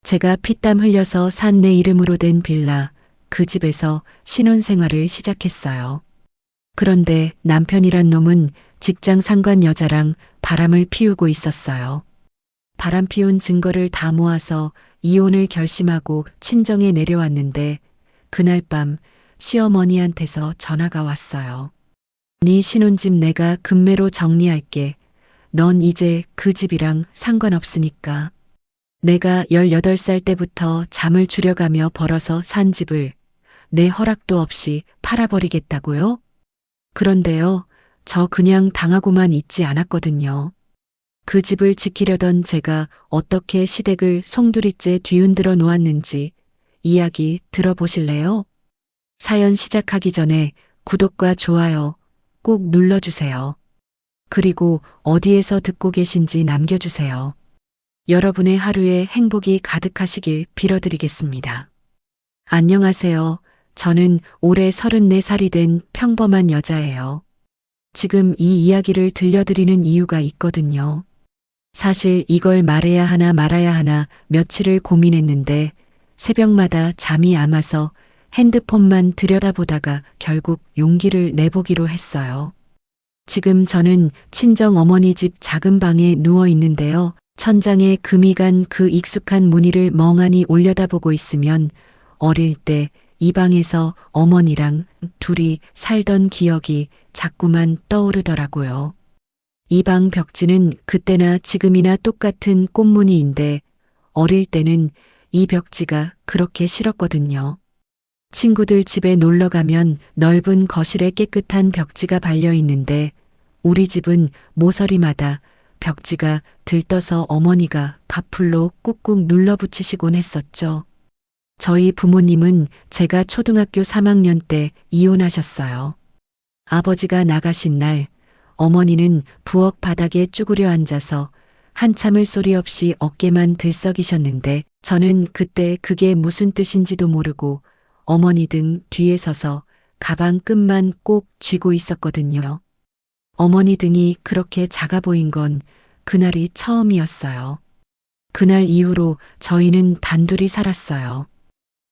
제가 피땀 흘려서 산 내 이름으로 된 빌라, 그 집에서 신혼생활을 시작했어요. 그런데 남편이란 놈은 직장 상관 여자랑 바람을 피우고 있었어요. 바람 피운 증거를 다 모아서 이혼을 결심하고 친정에 내려왔는데 그날 밤 시어머니한테서 전화가 왔어요. 네 신혼집 내가 금매로 정리할게. 넌 이제 그 집이랑 상관없으니까. 내가 18살 때부터 잠을 줄여가며 벌어서 산 집을 내 허락도 없이 팔아버리겠다고요? 그런데요, 저 그냥 당하고만 있지 않았거든요. 그 집을 지키려던 제가 어떻게 시댁을 송두리째 뒤흔들어 놓았는지 이야기 들어보실래요? 사연 시작하기 전에 구독과 좋아요 꼭 눌러주세요. 그리고 어디에서 듣고 계신지 남겨주세요. 여러분의 하루에 행복이 가득하시길 빌어드리겠습니다. 안녕하세요. 저는 올해 34살이 된 평범한 여자예요. 지금 이 이야기를 들려드리는 이유가 있거든요. 사실 이걸 말해야 하나 말아야 하나 며칠을 고민했는데 새벽마다 잠이 안 와서 핸드폰만 들여다보다가 결국 용기를 내보기로 했어요. 지금 저는 친정 어머니 집 작은 방에 누워 있는데요. 천장에 금이 간 그 익숙한 무늬를 멍하니 올려다보고 있으면 어릴 때 이 방에서 어머니랑 둘이 살던 기억이 자꾸만 떠오르더라고요. 이 방 벽지는 그때나 지금이나 똑같은 꽃무늬인데 어릴 때는 이 벽지가 그렇게 싫었거든요. 친구들 집에 놀러 가면 넓은 거실에 깨끗한 벽지가 발려 있는데 우리 집은 모서리마다 벽지가 들떠서 어머니가 가풀로 꾹꾹 눌러붙이시곤 했었죠. 저희 부모님은 제가 초등학교 3학년 때 이혼하셨어요. 아버지가 나가신 날 어머니는 부엌 바닥에 쭈그려 앉아서 한참을 소리 없이 어깨만 들썩이셨는데 저는 그때 그게 무슨 뜻인지도 모르고 어머니 등 뒤에 서서 가방 끈만 꼭 쥐고 있었거든요. 어머니 등이 그렇게 작아 보인 건 그날이 처음이었어요. 그날 이후로 저희는 단둘이 살았어요.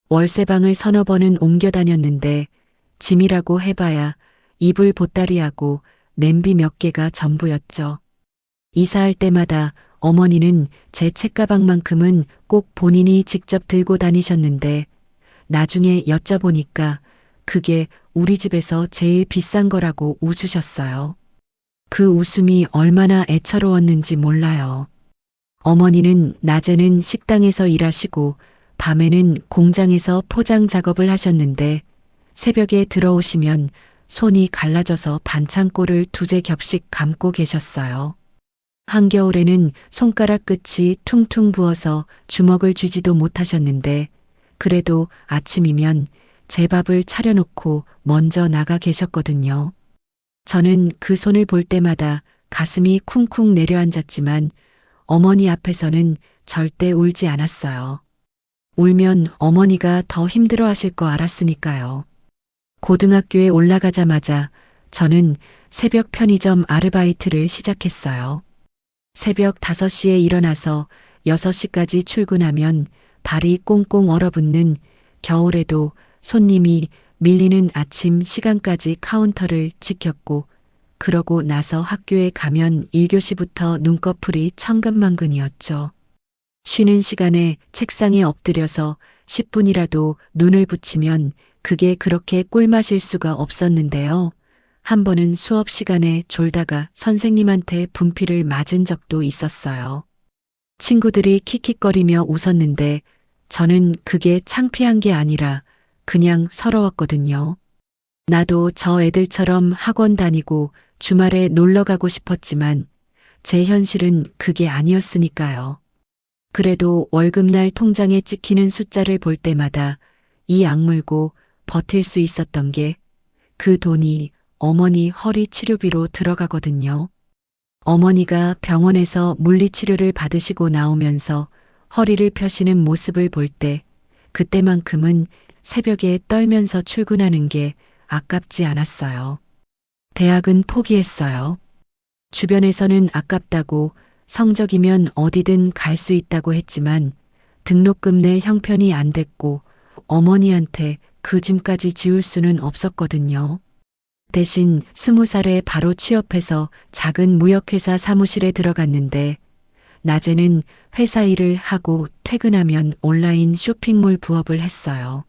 월세방을 서너 번은 옮겨 다녔는데 짐이라고 해봐야 이불 보따리하고 냄비 몇 개가 전부였죠. 이사할 때마다 어머니는 제 책가방만큼은 꼭 본인이 직접 들고 다니셨는데 나중에 여쭤보니까 그게 우리 집에서 제일 비싼 거라고 웃으셨어요. 그 웃음이 얼마나 애처로웠는지 몰라요. 어머니는 낮에는 식당에서 일하시고 밤에는 공장에서 포장 작업을 하셨는데 새벽에 들어오시면 손이 갈라져서 반창고를 두세 겹씩 감고 계셨어요. 한겨울에는 손가락 끝이 퉁퉁 부어서 주먹을 쥐지도 못하셨는데 그래도 아침이면 제 밥을 차려놓고 먼저 나가 계셨거든요. 저는 그 손을 볼 때마다 가슴이 쿵쿵 내려앉았지만 어머니 앞에서는 절대 울지 않았어요. 울면 어머니가 더 힘들어 하실 거 알았으니까요. 고등학교에 올라가자마자 저는 새벽 편의점 아르바이트를 시작했어요. 새벽 5시에 일어나서 6시까지 출근하면 발이 꽁꽁 얼어붙는 겨울에도 손님이 밀리는 아침 시간까지 카운터를 지켰고 그러고 나서 학교에 가면 1교시부터 눈꺼풀이 천근만근이었죠. 쉬는 시간에 책상에 엎드려서 10분이라도 눈을 붙이면 그게 그렇게 꿀맛일 수가 없었는데요. 한 번은 수업 시간에 졸다가 선생님한테 분필을 맞은 적도 있었어요. 친구들이 킥킥거리며 웃었는데 저는 그게 창피한 게 아니라 그냥 서러웠거든요. 나도 저 애들처럼 학원 다니고 주말에 놀러 가고 싶었지만 제 현실은 그게 아니었으니까요. 그래도 월급날 통장에 찍히는 숫자를 볼 때마다 이 악물고 버틸 수 있었던 게 그 돈이 어머니 허리 치료비로 들어가거든요. 어머니가 병원에서 물리치료를 받으시고 나오면서 허리를 펴시는 모습을 볼 때 그때만큼은 새벽에 떨면서 출근하는 게 아깝지 않았어요. 대학은 포기했어요. 주변에서는 아깝다고 성적이면 어디든 갈 수 있다고 했지만 등록금 낼 형편이 안 됐고 어머니한테 그 짐까지 지울 수는 없었거든요. 대신 20살에 바로 취업해서 작은 무역회사 사무실에 들어갔는데 낮에는 회사 일을 하고 퇴근하면 온라인 쇼핑몰 부업을 했어요.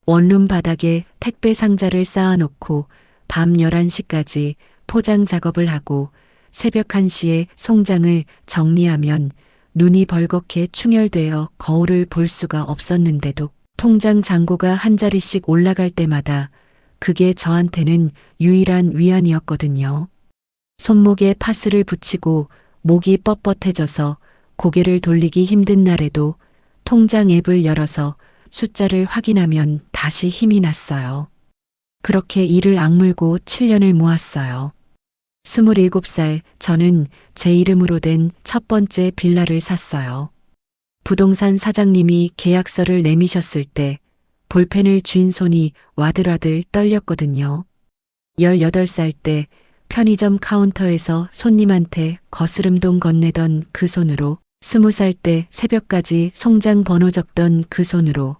원룸 바닥에 택배 상자를 쌓아놓고 밤 11시까지 포장 작업을 하고 새벽 1시에 송장을 정리하면 눈이 벌겋게 충혈되어 거울을 볼 수가 없었는데도 통장 잔고가 한 자리씩 올라갈 때마다 그게 저한테는 유일한 위안이었거든요. 손목에 파스를 붙이고 목이 뻣뻣해져서 고개를 돌리기 힘든 날에도 통장 앱을 열어서 숫자를 확인하면 다시 힘이 났어요. 그렇게 이를 악물고 7년을 모았어요. 27살 저는 제 이름으로 된 첫 번째 빌라를 샀어요. 부동산 사장님이 계약서를 내미셨을 때 볼펜을 쥔 손이 와들와들 떨렸거든요. 18살 때 편의점 카운터에서 손님한테 거스름돈 건네던 그 손으로 20살 때 새벽까지 송장 번호 적던 그 손으로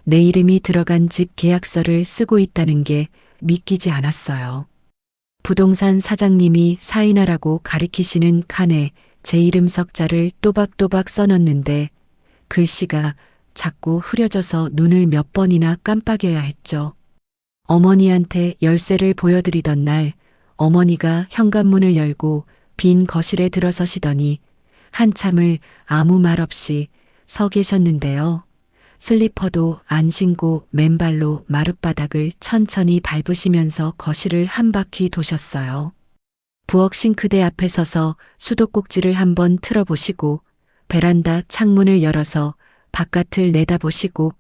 내 이름이 들어간 집 계약서를 쓰고 있다는 게 믿기지 않았어요. 부동산 사장님이 사인하라고 가리키시는 칸에 제 이름 석자를 또박또박 써넣는데 글씨가 자꾸 흐려져서 눈을 몇 번이나 깜빡여야 했죠. 어머니한테 열쇠를 보여드리던 날 어머니가 현관문을 열고 빈 거실에 들어서시더니 한참을 아무 말 없이 서 계셨는데요. 슬리퍼도 안 신고 맨발로 마룻바닥을 천천히 밟으시면서 거실을 한 바퀴 도셨어요. 부엌 싱크대 앞에 서서 수도꼭지를 한번 틀어보시고 베란다 창문을 열어서 바깥을 내다보시고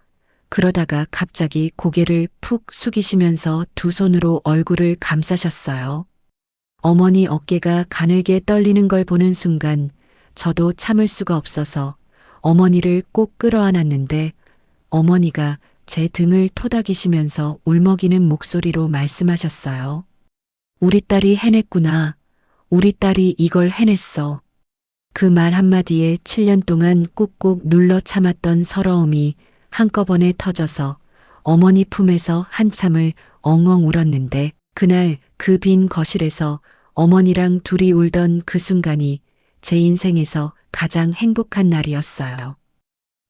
그러다가 갑자기 고개를 푹 숙이시면서 두 손으로 얼굴을 감싸셨어요. 어머니 어깨가 가늘게 떨리는 걸 보는 순간 저도 참을 수가 없어서 어머니를 꼭 끌어안았는데 어머니가 제 등을 토닥이시면서 울먹이는 목소리로 말씀하셨어요. 우리 딸이 해냈구나. 우리 딸이 이걸 해냈어. 그 말 한마디에 7년 동안 꾹꾹 눌러 참았던 서러움이 한꺼번에 터져서 어머니 품에서 한참을 엉엉 울었는데 그날 그 빈 거실에서 어머니랑 둘이 울던 그 순간이 제 인생에서 가장 행복한 날이었어요.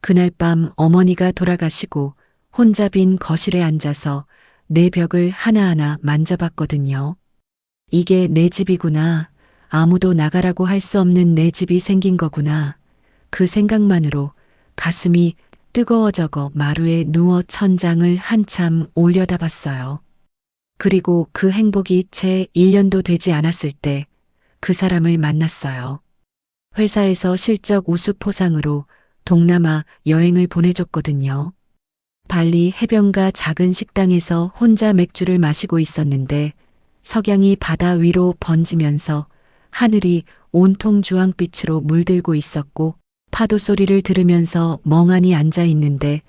그날 밤 어머니가 돌아가시고 혼자 빈 거실에 앉아서 내 벽을 하나하나 만져봤거든요. 이게 내 집이구나. 아무도 나가라고 할 수 없는 내 집이 생긴 거구나. 그 생각만으로 가슴이 뜨거워져가 마루에 누워 천장을 한참 올려다봤어요. 그리고 그 행복이 채 1년도 되지 않았을 때 그 사람을 만났어요. 회사에서 실적 우수 포상으로 동남아 여행을 보내줬거든요. 발리 해변가 작은 식당에서 혼자 맥주를 마시고 있었는데 석양이 바다 위로 번지면서 하늘이 온통 주황빛으로 물들고 있었고 파도 소리를 들으면서 멍하니 앉아 있는데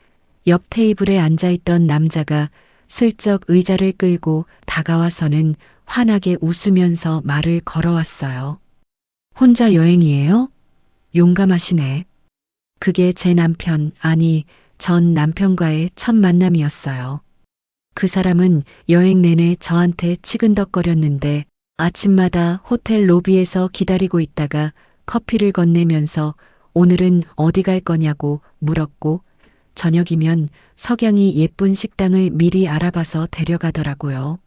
옆 테이블에 앉아 있던 남자가 슬쩍 의자를 끌고 다가와서는 환하게 웃으면서 말을 걸어왔어요. 혼자 여행이에요? 용감하시네. 그게 제 남편, 아니 전 남편과의 첫 만남이었어요. 그 사람은 여행 내내 저한테 치근덕거렸는데 아침마다 호텔 로비에서 기다리고 있다가 커피를 건네면서 오늘은 어디 갈 거냐고 물었고 저녁이면 석양이 예쁜 식당을 미리 알아봐서 데려가더라고요.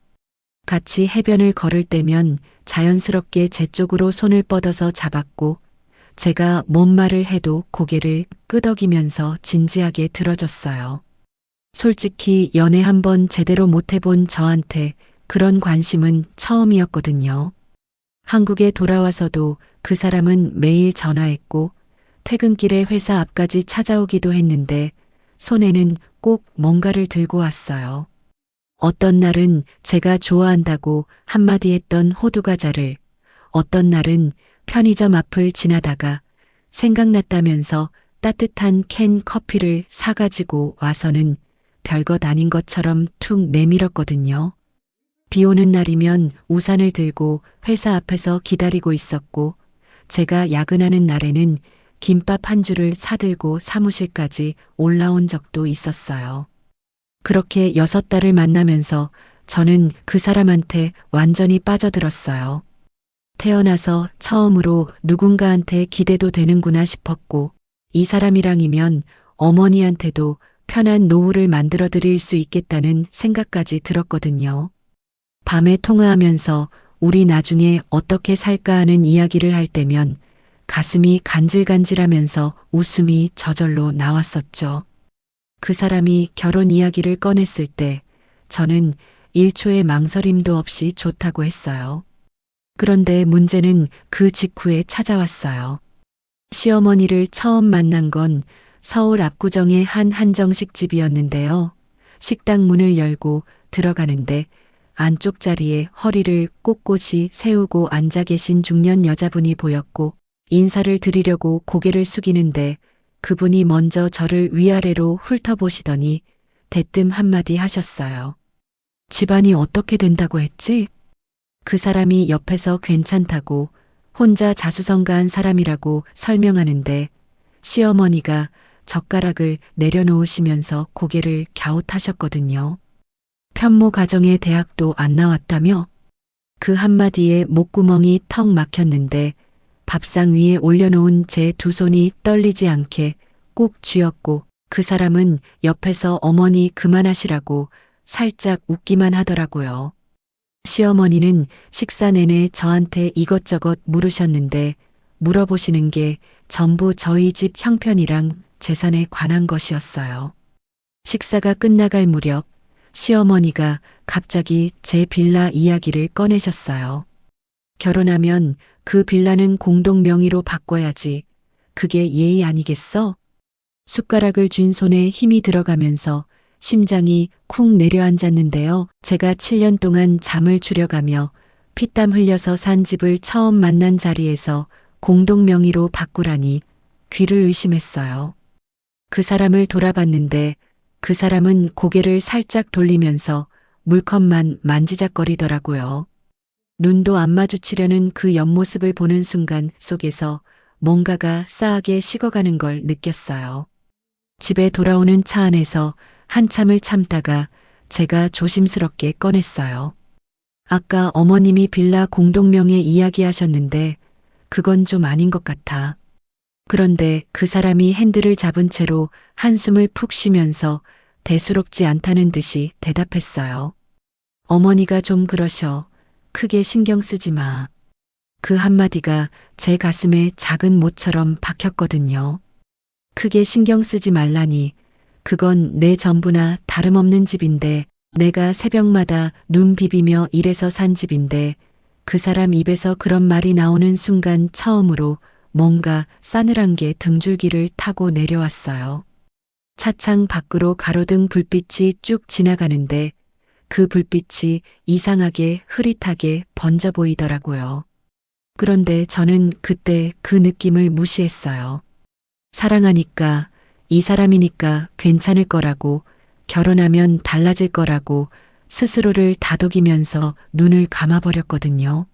같이 해변을 걸을 때면 자연스럽게 제 쪽으로 손을 뻗어서 잡았고 제가 뭔 말을 해도 고개를 끄덕이면서 진지하게 들어줬어요. 솔직히 연애 한번 제대로 못 해본 저한테 그런 관심은 처음이었거든요. 한국에 돌아와서도 그 사람은 매일 전화했고 퇴근길에 회사 앞까지 찾아오기도 했는데 손에는 꼭 뭔가를 들고 왔어요. 어떤 날은 제가 좋아한다고 한마디 했던 호두과자를, 어떤 날은 편의점 앞을 지나다가 생각났다면서 따뜻한 캔 커피를 사가지고 와서는 별것 아닌 것처럼 툭 내밀었거든요. 비 오는 날이면 우산을 들고 회사 앞에서 기다리고 있었고 제가 야근하는 날에는 김밥 한 줄을 사들고 사무실까지 올라온 적도 있었어요. 그렇게 6달을 만나면서 저는 그 사람한테 완전히 빠져들었어요. 태어나서 처음으로 누군가한테 기대도 되는구나 싶었고, 이 사람이랑이면 어머니한테도 편한 노후를 만들어 드릴 수 있겠다는 생각까지 들었거든요. 밤에 통화하면서 우리 나중에 어떻게 살까 하는 이야기를 할 때면 가슴이 간질간질하면서 웃음이 저절로 나왔었죠. 그 사람이 결혼 이야기를 꺼냈을 때 저는 1초의 망설임도 없이 좋다고 했어요. 그런데 문제는 그 직후에 찾아왔어요. 시어머니를 처음 만난 건 서울 압구정의 한 한정식 집이었는데요. 식당 문을 열고 들어가는데 안쪽 자리에 허리를 꼿꼿이 세우고 앉아 계신 중년 여자분이 보였고, 인사를 드리려고 고개를 숙이는데 그분이 먼저 저를 위아래로 훑어보시더니 대뜸 한마디 하셨어요. 집안이 어떻게 된다고 했지? 그 사람이 옆에서 괜찮다고 혼자 자수성가한 사람이라고 설명하는데 시어머니가 젓가락을 내려놓으시면서 고개를 갸웃하셨거든요. 편모 가정의 대학도 안 나왔다며? 그 한마디에 목구멍이 턱 막혔는데 밥상 위에 올려놓은 제 두 손이 떨리지 않게 꾹 쥐었고, 그 사람은 옆에서 어머니 그만하시라고 살짝 웃기만 하더라고요. 시어머니는 식사 내내 저한테 이것저것 물으셨는데 물어보시는 게 전부 저희 집 형편이랑 재산에 관한 것이었어요. 식사가 끝나갈 무렵 시어머니가 갑자기 제 빌라 이야기를 꺼내셨어요. 결혼하면 그 빌라는 공동 명의로 바꿔야지. 그게 예의 아니겠어? 숟가락을 쥔 손에 힘이 들어가면서 심장이 쿵 내려앉았는데요. 제가 7년 동안 잠을 줄여가며 피땀 흘려서 산 집을 처음 만난 자리에서 공동 명의로 바꾸라니 귀를 의심했어요. 그 사람을 돌아봤는데 그 사람은 고개를 살짝 돌리면서 물컵만 만지작거리더라고요. 눈도 안 마주치려는 그 옆모습을 보는 순간 속에서 뭔가가 싸하게 식어가는 걸 느꼈어요. 집에 돌아오는 차 안에서 한참을 참다가 제가 조심스럽게 꺼냈어요. 아까 어머님이 빌라 공동명의 이야기하셨는데 그건 좀 아닌 것 같아. 그런데 그 사람이 핸들을 잡은 채로 한숨을 푹 쉬면서 대수롭지 않다는 듯이 대답했어요. 어머니가 좀 그러셔. 크게 신경 쓰지 마. 그 한마디가 제 가슴에 작은 못처럼 박혔거든요. 크게 신경 쓰지 말라니. 그건 내 전부나 다름없는 집인데, 내가 새벽마다 눈 비비며 일해서 산 집인데, 그 사람 입에서 그런 말이 나오는 순간 처음으로 뭔가 싸늘한 게 등줄기를 타고 내려왔어요. 차창 밖으로 가로등 불빛이 쭉 지나가는데 그 불빛이 이상하게 흐릿하게 번져 보이더라고요. 그런데 저는 그때 그 느낌을 무시했어요. 사랑하니까, 이 사람이니까 괜찮을 거라고, 결혼하면 달라질 거라고 스스로를 다독이면서 눈을 감아버렸거든요.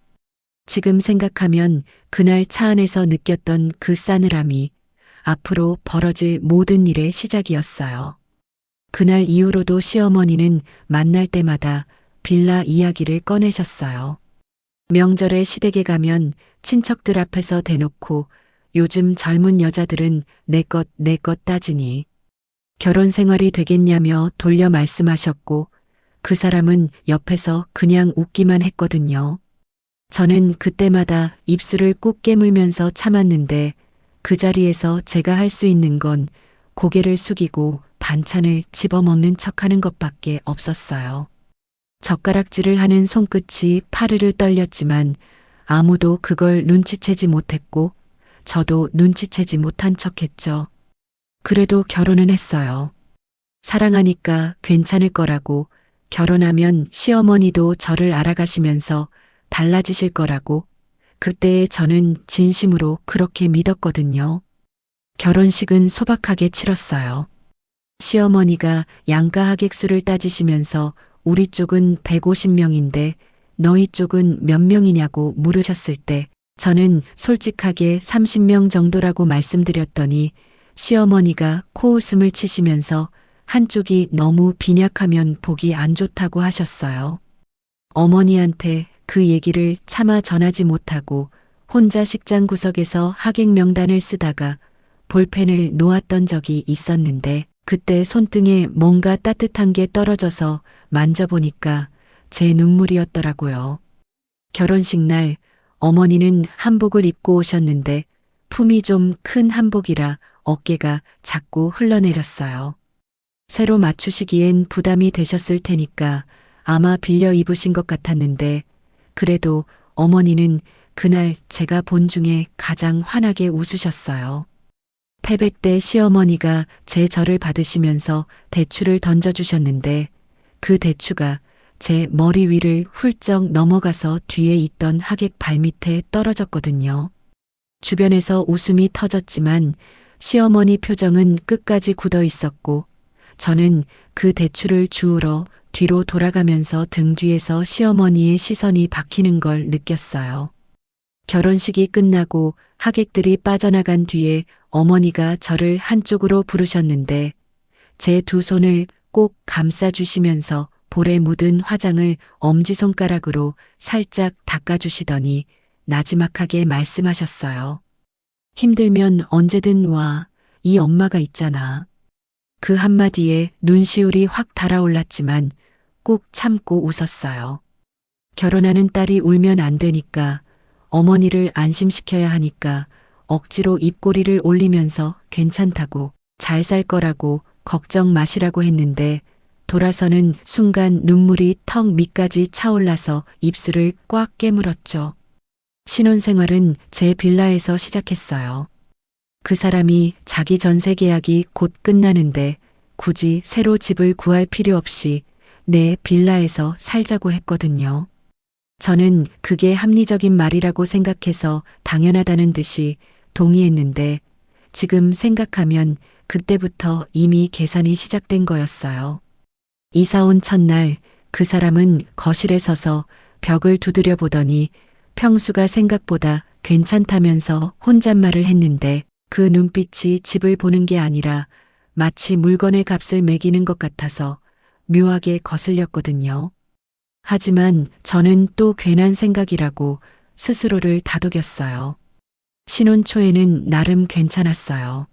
지금 생각하면 그날 차 안에서 느꼈던 그 싸늘함이 앞으로 벌어질 모든 일의 시작이었어요. 그날 이후로도 시어머니는 만날 때마다 빌라 이야기를 꺼내셨어요. 명절에 시댁에 가면 친척들 앞에서 대놓고 요즘 젊은 여자들은 내 것 따지니 결혼 생활이 되겠냐며 돌려 말씀하셨고, 그 사람은 옆에서 그냥 웃기만 했거든요. 저는 그때마다 입술을 꾹 깨물면서 참았는데 그 자리에서 제가 할 수 있는 건 고개를 숙이고 반찬을 집어먹는 척하는 것밖에 없었어요. 젓가락질을 하는 손끝이 파르르 떨렸지만 아무도 그걸 눈치채지 못했고 저도 눈치채지 못한 척했죠. 그래도 결혼은 했어요. 사랑하니까 괜찮을 거라고, 결혼하면 시어머니도 저를 알아가시면서 달라지실 거라고, 그때의 저는 진심으로 그렇게 믿었거든요. 결혼식은 소박하게 치렀어요. 시어머니가 양가 하객수를 따지시면서 우리 쪽은 150명인데 너희 쪽은 몇 명이냐고 물으셨을 때 저는 솔직하게 30명 정도라고 말씀드렸더니 시어머니가 코웃음을 치시면서 한쪽이 너무 빈약하면 보기 안 좋다고 하셨어요. 어머니한테 그 얘기를 차마 전하지 못하고 혼자 식장 구석에서 하객 명단을 쓰다가 볼펜을 놓았던 적이 있었는데 그때 손등에 뭔가 따뜻한 게 떨어져서 만져보니까 제 눈물이었더라고요. 결혼식 날 어머니는 한복을 입고 오셨는데 품이 좀 큰 한복이라 어깨가 자꾸 흘러내렸어요. 새로 맞추시기엔 부담이 되셨을 테니까 아마 빌려 입으신 것 같았는데 그래도 어머니는 그날 제가 본 중에 가장 환하게 웃으셨어요. 패백 때 시어머니가 제 절을 받으시면서 대추를 던져주셨는데 그 대추가 제 머리 위를 훌쩍 넘어가서 뒤에 있던 하객 발밑에 떨어졌거든요. 주변에서 웃음이 터졌지만 시어머니 표정은 끝까지 굳어 있었고 저는 그 대추를 주우러 뒤로 돌아가면서 등 뒤에서 시어머니의 시선이 박히는 걸 느꼈어요. 결혼식이 끝나고 하객들이 빠져나간 뒤에 어머니가 저를 한쪽으로 부르셨는데 제 두 손을 꼭 감싸주시면서 볼에 묻은 화장을 엄지손가락으로 살짝 닦아주시더니 나지막하게 말씀하셨어요. 힘들면 언제든 와. 이 엄마가 있잖아. 그 한마디에 눈시울이 확 달아올랐지만 꾹 참고 웃었어요. 결혼하는 딸이 울면 안 되니까 어머니를 안심시켜야 하니까 억지로 입꼬리를 올리면서 괜찮다고 잘 살 거라고 걱정 마시라고 했는데 돌아서는 순간 눈물이 턱 밑까지 차올라서 입술을 꽉 깨물었죠. 신혼생활은 제 빌라에서 시작했어요. 그 사람이 자기 전세 계약이 곧 끝나는데 굳이 새로 집을 구할 필요 없이 내 빌라에서 살자고 했거든요. 저는 그게 합리적인 말이라고 생각해서 당연하다는 듯이 동의했는데 지금 생각하면 그때부터 이미 계산이 시작된 거였어요. 이사 온 첫날 그 사람은 거실에 서서 벽을 두드려 보더니 평수가 생각보다 괜찮다면서 혼잣말을 했는데 그 눈빛이 집을 보는 게 아니라 마치 물건의 값을 매기는 것 같아서 묘하게 거슬렸거든요. 하지만 저는 또 괜한 생각이라고 스스로를 다독였어요. 신혼 초에는 나름 괜찮았어요.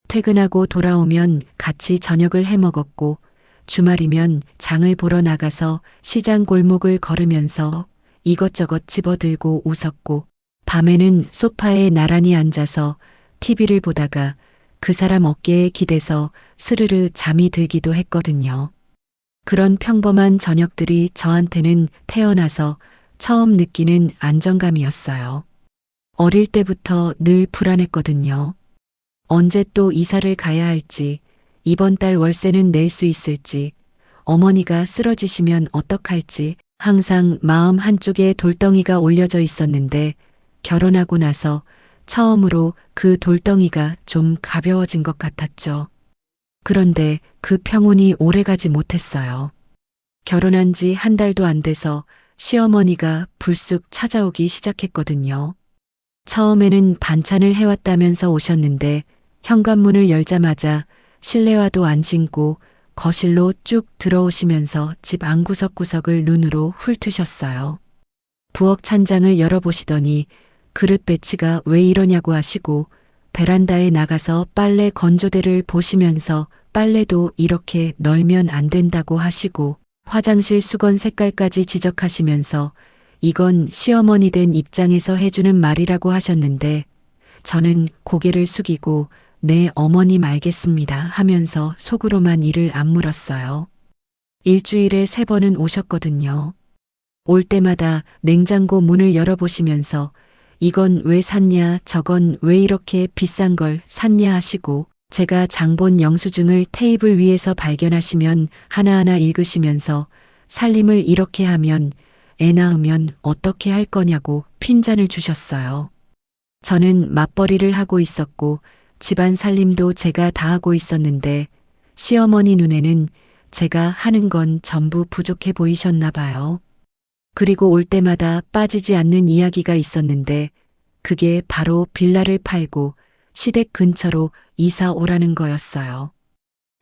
퇴근하고 돌아오면 같이 저녁을 해 먹었고 주말이면 장을 보러 나가서 시장 골목을 걸으면서 이것저것 집어들고 웃었고 밤에는 소파에 나란히 앉아서 TV를 보다가 그 사람 어깨에 기대서 스르르 잠이 들기도 했거든요. 그런 평범한 저녁들이 저한테는 태어나서 처음 느끼는 안정감이었어요. 어릴 때부터 늘 불안했거든요. 언제 또 이사를 가야 할지, 이번 달 월세는 낼 수 있을지, 어머니가 쓰러지시면 어떡할지 항상 마음 한쪽에 돌덩이가 올려져 있었는데 결혼하고 나서 처음으로 그 돌덩이가 좀 가벼워진 것 같았죠. 그런데 그 평온이 오래가지 못했어요. 결혼한 지 한 달도 안 돼서 시어머니가 불쑥 찾아오기 시작했거든요. 처음에는 반찬을 해왔다면서 오셨는데 현관문을 열자마자 실내화도 안 신고 거실로 쭉 들어오시면서 집 안구석구석을 눈으로 훑으셨어요. 부엌 찬장을 열어보시더니 그릇 배치가 왜 이러냐고 하시고 베란다에 나가서 빨래 건조대를 보시면서 빨래도 이렇게 널면 안 된다고 하시고 화장실 수건 색깔까지 지적하시면서 이건 시어머니 된 입장에서 해주는 말이라고 하셨는데 저는 고개를 숙이고 네 어머님 알겠습니다 하면서 속으로만 이를 안 물었어요. 일주일에 3번은 오셨거든요. 올 때마다 냉장고 문을 열어보시면서 이건 왜 샀냐 저건 왜 이렇게 비싼 걸 샀냐 하시고 제가 장본 영수증을 테이블 위에서 발견하시면 하나하나 읽으시면서 살림을 이렇게 하면 애 낳으면 어떻게 할 거냐고 핀잔을 주셨어요. 저는 맞벌이를 하고 있었고 집안 살림도 제가 다 하고 있었는데 시어머니 눈에는 제가 하는 건 전부 부족해 보이셨나 봐요. 그리고 올 때마다 빠지지 않는 이야기가 있었는데 그게 바로 빌라를 팔고 시댁 근처로 이사 오라는 거였어요.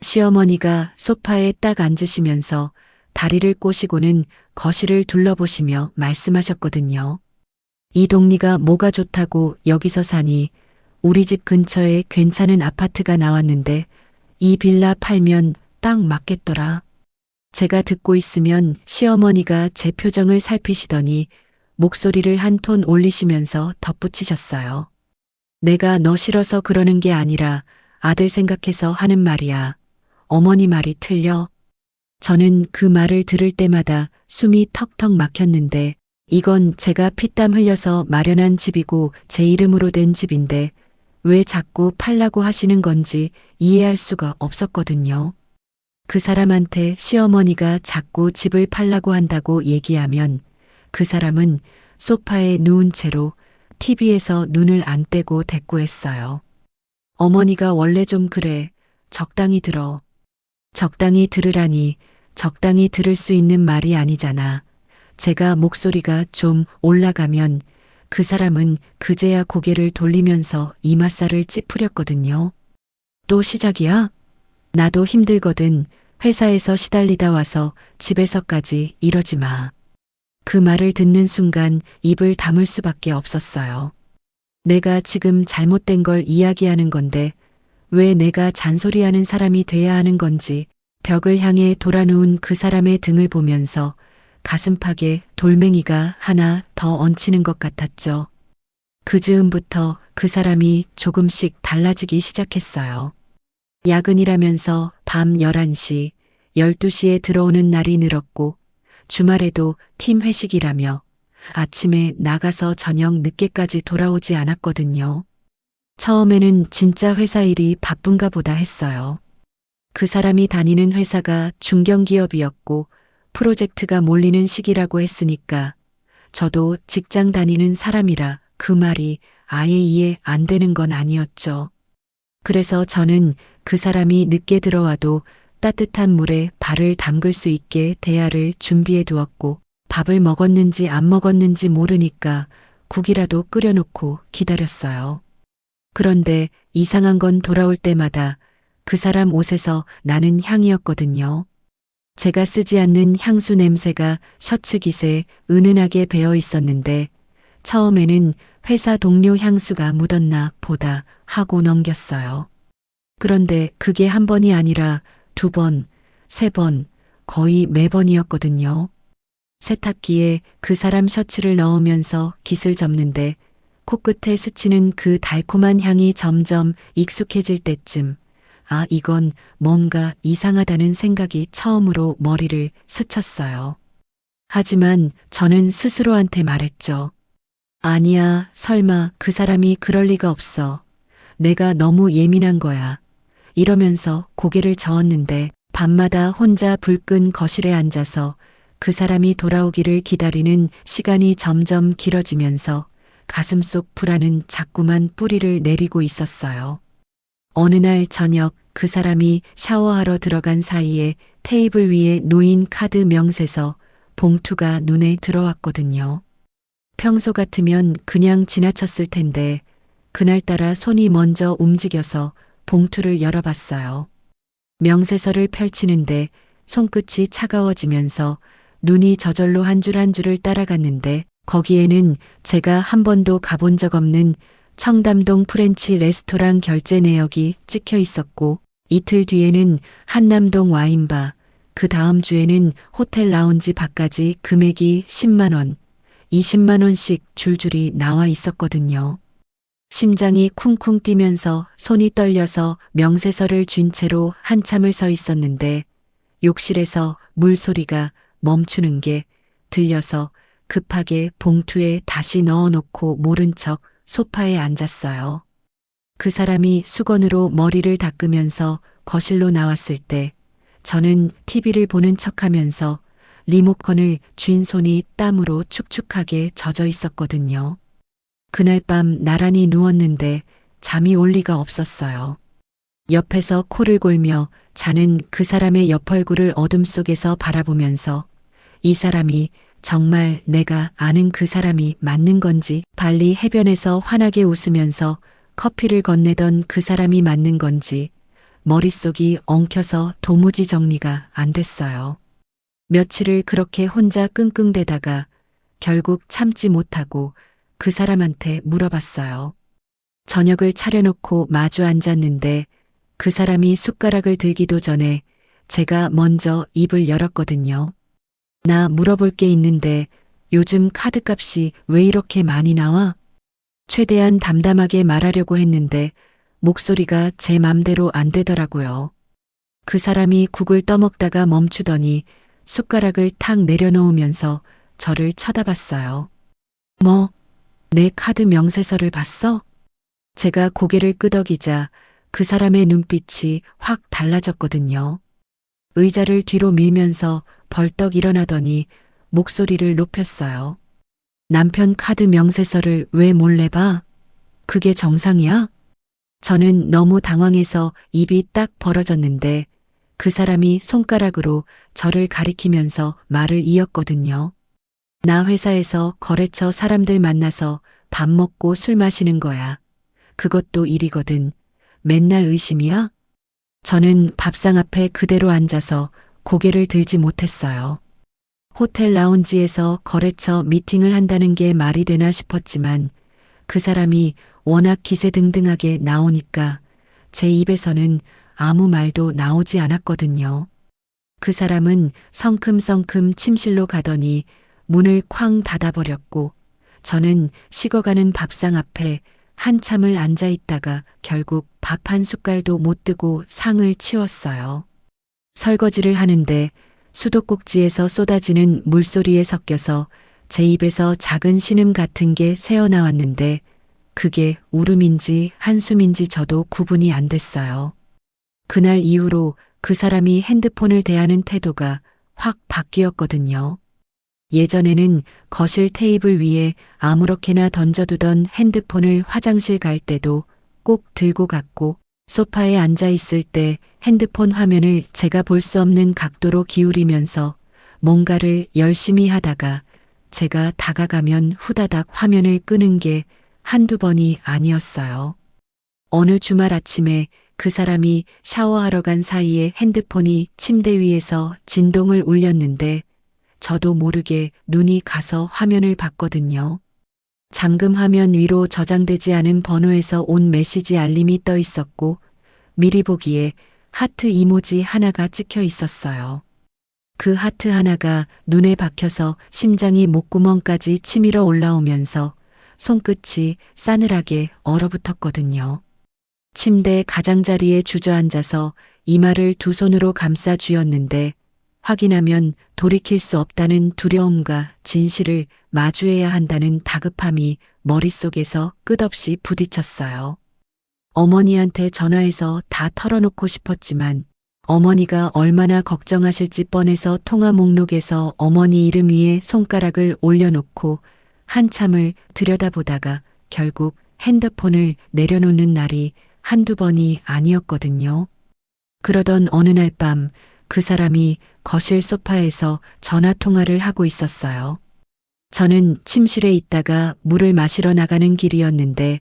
시어머니가 소파에 딱 앉으시면서 다리를 꼬시고는 거실을 둘러보시며 말씀하셨거든요. 이 동네가 뭐가 좋다고 여기서 사니? 우리 집 근처에 괜찮은 아파트가 나왔는데 이 빌라 팔면 딱 맞겠더라. 제가 듣고 있으면 시어머니가 제 표정을 살피시더니 목소리를 한 톤 올리시면서 덧붙이셨어요. 내가 너 싫어서 그러는 게 아니라 아들 생각해서 하는 말이야. 어머니 말이 틀려. 저는 그 말을 들을 때마다 숨이 턱턱 막혔는데 이건 제가 피땀 흘려서 마련한 집이고 제 이름으로 된 집인데 왜 자꾸 팔라고 하시는 건지 이해할 수가 없었거든요. 그 사람한테 시어머니가 자꾸 집을 팔라고 한다고 얘기하면 그 사람은 소파에 누운 채로 TV에서 눈을 안 떼고 대꾸했어요. 어머니가 원래 좀 그래. 적당히 들어. 적당히 들으라니 적당히 들을 수 있는 말이 아니잖아. 제가 목소리가 좀 올라가면 그 사람은 그제야 고개를 돌리면서 이맛살을 찌푸렸거든요. 또 시작이야? 나도 힘들거든. 회사에서 시달리다 와서 집에서까지 이러지 마. 그 말을 듣는 순간 입을 다물 수밖에 없었어요. 내가 지금 잘못된 걸 이야기하는 건데 왜 내가 잔소리하는 사람이 돼야 하는 건지 벽을 향해 돌아누운 그 사람의 등을 보면서 가슴팍에 돌멩이가 하나 더 얹히는 것 같았죠. 그 즈음부터 그 사람이 조금씩 달라지기 시작했어요. 야근이라면서 밤 11시, 12시에 들어오는 날이 늘었고 주말에도 팀 회식이라며 아침에 나가서 저녁 늦게까지 돌아오지 않았거든요. 처음에는 진짜 회사 일이 바쁜가 보다 했어요. 그 사람이 다니는 회사가 중견기업이었고 프로젝트가 몰리는 시기라고 했으니까 저도 직장 다니는 사람이라 그 말이 아예 이해 안 되는 건 아니었죠. 그래서 저는 그 사람이 늦게 들어와도 따뜻한 물에 발을 담글 수 있게 대야를 준비해 두었고 밥을 먹었는지 안 먹었는지 모르니까 국이라도 끓여놓고 기다렸어요. 그런데 이상한 건 돌아올 때마다 그 사람 옷에서 나는 향이었거든요. 제가 쓰지 않는 향수 냄새가 셔츠 깃에 은은하게 배어 있었는데 처음에는 회사 동료 향수가 묻었나 보다 하고 넘겼어요. 그런데 그게 한 번이 아니라 2번, 3번, 거의 매번이었거든요. 세탁기에 그 사람 셔츠를 넣으면서 깃을 접는데 코끝에 스치는 그 달콤한 향이 점점 익숙해질 때쯤 아, 이건 뭔가 이상하다는 생각이 처음으로 머리를 스쳤어요. 하지만 저는 스스로한테 말했죠. 아니야, 설마 그 사람이 그럴 리가 없어. 내가 너무 예민한 거야. 이러면서 고개를 저었는데 밤마다 혼자 불끈 거실에 앉아서 그 사람이 돌아오기를 기다리는 시간이 점점 길어지면서 가슴속 불안은 자꾸만 뿌리를 내리고 있었어요. 어느 날 저녁 그 사람이 샤워하러 들어간 사이에 테이블 위에 놓인 카드 명세서 봉투가 눈에 들어왔거든요. 평소 같으면 그냥 지나쳤을 텐데 그날따라 손이 먼저 움직여서 봉투를 열어봤어요. 명세서를 펼치는데 손끝이 차가워지면서 눈이 저절로 한 줄 한 줄을 따라갔는데 거기에는 제가 한 번도 가본 적 없는 청담동 프렌치 레스토랑 결제 내역이 찍혀 있었고 이틀 뒤에는 한남동 와인바, 그 다음 주에는 호텔 라운지 밥까지 금액이 10만 원, 20만 원씩 줄줄이 나와 있었거든요. 심장이 쿵쿵 뛰면서 손이 떨려서 명세서를 쥔 채로 한참을 서 있었는데 욕실에서 물소리가 멈추는 게 들려서 급하게 봉투에 다시 넣어놓고 모른 척 소파에 앉았어요. 그 사람이 수건으로 머리를 닦으면서 거실로 나왔을 때 저는 TV를 보는 척하면서 리모컨을 쥔 손이 땀으로 축축하게 젖어 있었거든요. 그날 밤 나란히 누웠는데 잠이 올 리가 없었어요. 옆에서 코를 골며 자는 그 사람의 옆 얼굴을 어둠 속에서 바라보면서 이 사람이 정말 내가 아는 그 사람이 맞는 건지, 발리 해변에서 환하게 웃으면서 커피를 건네던 그 사람이 맞는 건지, 머릿속이 엉켜서 도무지 정리가 안 됐어요. 며칠을 그렇게 혼자 끙끙대다가 결국 참지 못하고 그 사람한테 물어봤어요. 저녁을 차려놓고 마주 앉았는데 그 사람이 숟가락을 들기도 전에 제가 먼저 입을 열었거든요. 나 물어볼 게 있는데 요즘 카드값이 왜 이렇게 많이 나와? 최대한 담담하게 말하려고 했는데 목소리가 제 맘대로 안 되더라고요. 그 사람이 국을 떠먹다가 멈추더니 숟가락을 탁 내려놓으면서 저를 쳐다봤어요. 뭐, 내 카드 명세서를 봤어? 제가 고개를 끄덕이자 그 사람의 눈빛이 확 달라졌거든요. 의자를 뒤로 밀면서 벌떡 일어나더니 목소리를 높였어요. 남편 카드 명세서를 왜 몰래 봐? 그게 정상이야? 저는 너무 당황해서 입이 딱 벌어졌는데 그 사람이 손가락으로 저를 가리키면서 말을 이었거든요. 나 회사에서 거래처 사람들 만나서 밥 먹고 술 마시는 거야. 그것도 일이거든. 맨날 의심이야? 저는 밥상 앞에 그대로 앉아서 고개를 들지 못했어요. 호텔 라운지에서 거래처 미팅을 한다는 게 말이 되나 싶었지만 그 사람이 워낙 기세등등하게 나오니까 제 입에서는 아무 말도 나오지 않았거든요. 그 사람은 성큼성큼 침실로 가더니 문을 쾅 닫아버렸고 저는 식어가는 밥상 앞에 한참을 앉아 있다가 결국 밥 한 숟갈도 못 뜨고 상을 치웠어요. 설거지를 하는데 수도꼭지에서 쏟아지는 물소리에 섞여서 제 입에서 작은 신음 같은 게 새어나왔는데 그게 울음인지 한숨인지 저도 구분이 안 됐어요. 그날 이후로 그 사람이 핸드폰을 대하는 태도가 확 바뀌었거든요. 예전에는 거실 테이블 위에 아무렇게나 던져두던 핸드폰을 화장실 갈 때도 꼭 들고 갔고 소파에 앉아 있을 때 핸드폰 화면을 제가 볼 수 없는 각도로 기울이면서 뭔가를 열심히 하다가 제가 다가가면 후다닥 화면을 끄는 게 한두 번이 아니었어요. 어느 주말 아침에 그 사람이 샤워하러 간 사이에 핸드폰이 침대 위에서 진동을 울렸는데 저도 모르게 눈이 가서 화면을 봤거든요. 잠금 화면 위로 저장되지 않은 번호에서 온 메시지 알림이 떠 있었고 미리 보기에 하트 이모지 하나가 찍혀 있었어요. 그 하트 하나가 눈에 박혀서 심장이 목구멍까지 치밀어 올라오면서 손끝이 싸늘하게 얼어붙었거든요. 침대 가장자리에 주저앉아서 이마를 두 손으로 감싸 쥐었는데 확인하면 돌이킬 수 없다는 두려움과 진실을 마주해야 한다는 다급함이 머릿속에서 끝없이 부딪혔어요. 어머니한테 전화해서 다 털어놓고 싶었지만 어머니가 얼마나 걱정하실지 뻔해서 통화 목록에서 어머니 이름 위에 손가락을 올려놓고 한참을 들여다보다가 결국 핸드폰을 내려놓는 날이 한두 번이 아니었거든요. 그러던 어느 날 밤 그 사람이 거실 소파에서 전화 통화를 하고 있었어요. 저는 침실에 있다가 물을 마시러 나가는 길이었는데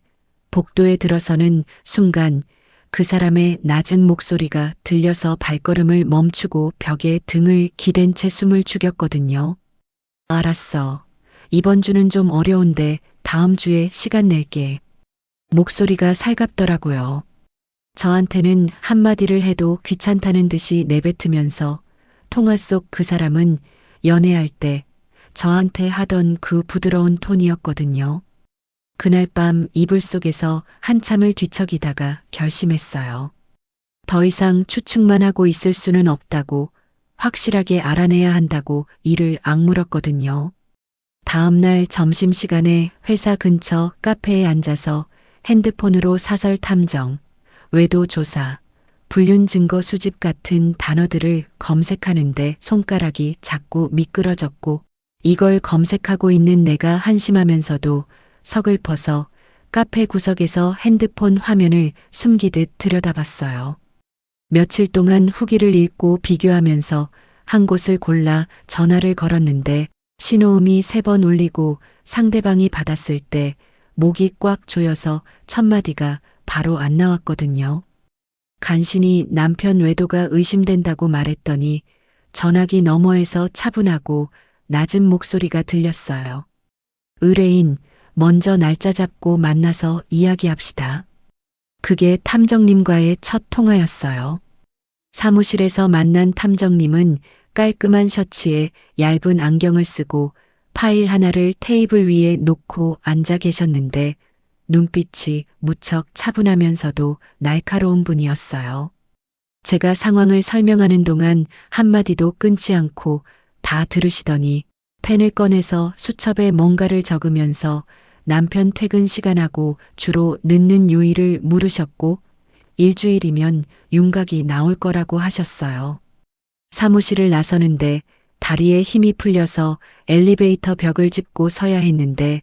복도에 들어서는 순간 그 사람의 낮은 목소리가 들려서 발걸음을 멈추고 벽에 등을 기댄 채 숨을 죽였거든요. 알았어. 이번 주는 좀 어려운데 다음 주에 시간 낼게. 목소리가 살갑더라고요. 저한테는 한마디를 해도 귀찮다는 듯이 내뱉으면서 통화 속 그 사람은 연애할 때 저한테 하던 그 부드러운 톤이었거든요. 그날 밤 이불 속에서 한참을 뒤척이다가 결심했어요. 더 이상 추측만 하고 있을 수는 없다고 확실하게 알아내야 한다고 이를 악물었거든요. 다음 날 점심시간에 회사 근처 카페에 앉아서 핸드폰으로 사설 탐정, 외도 조사, 불륜 증거 수집 같은 단어들을 검색하는데 손가락이 자꾸 미끄러졌고 이걸 검색하고 있는 내가 한심하면서도 서글퍼서 카페 구석에서 핸드폰 화면을 숨기듯 들여다봤어요. 며칠 동안 후기를 읽고 비교하면서 한 곳을 골라 전화를 걸었는데 신호음이 3번 울리고 상대방이 받았을 때 목이 꽉 조여서 첫 마디가 바로 안 나왔거든요. 간신히 남편 외도가 의심된다고 말했더니 전화기 너머에서 차분하고 낮은 목소리가 들렸어요. 의뢰인, 먼저 날짜 잡고 만나서 이야기합시다. 그게 탐정님과의 첫 통화였어요. 사무실에서 만난 탐정님은 깔끔한 셔츠에 얇은 안경을 쓰고 파일 하나를 테이블 위에 놓고 앉아 계셨는데 눈빛이 무척 차분하면서도 날카로운 분이었어요. 제가 상황을 설명하는 동안 한마디도 끊지 않고 다 들으시더니 펜을 꺼내서 수첩에 뭔가를 적으면서 남편 퇴근 시간하고 주로 늦는 요일을 물으셨고 일주일이면 윤곽이 나올 거라고 하셨어요. 사무실을 나서는데 다리에 힘이 풀려서 엘리베이터 벽을 짚고 서야 했는데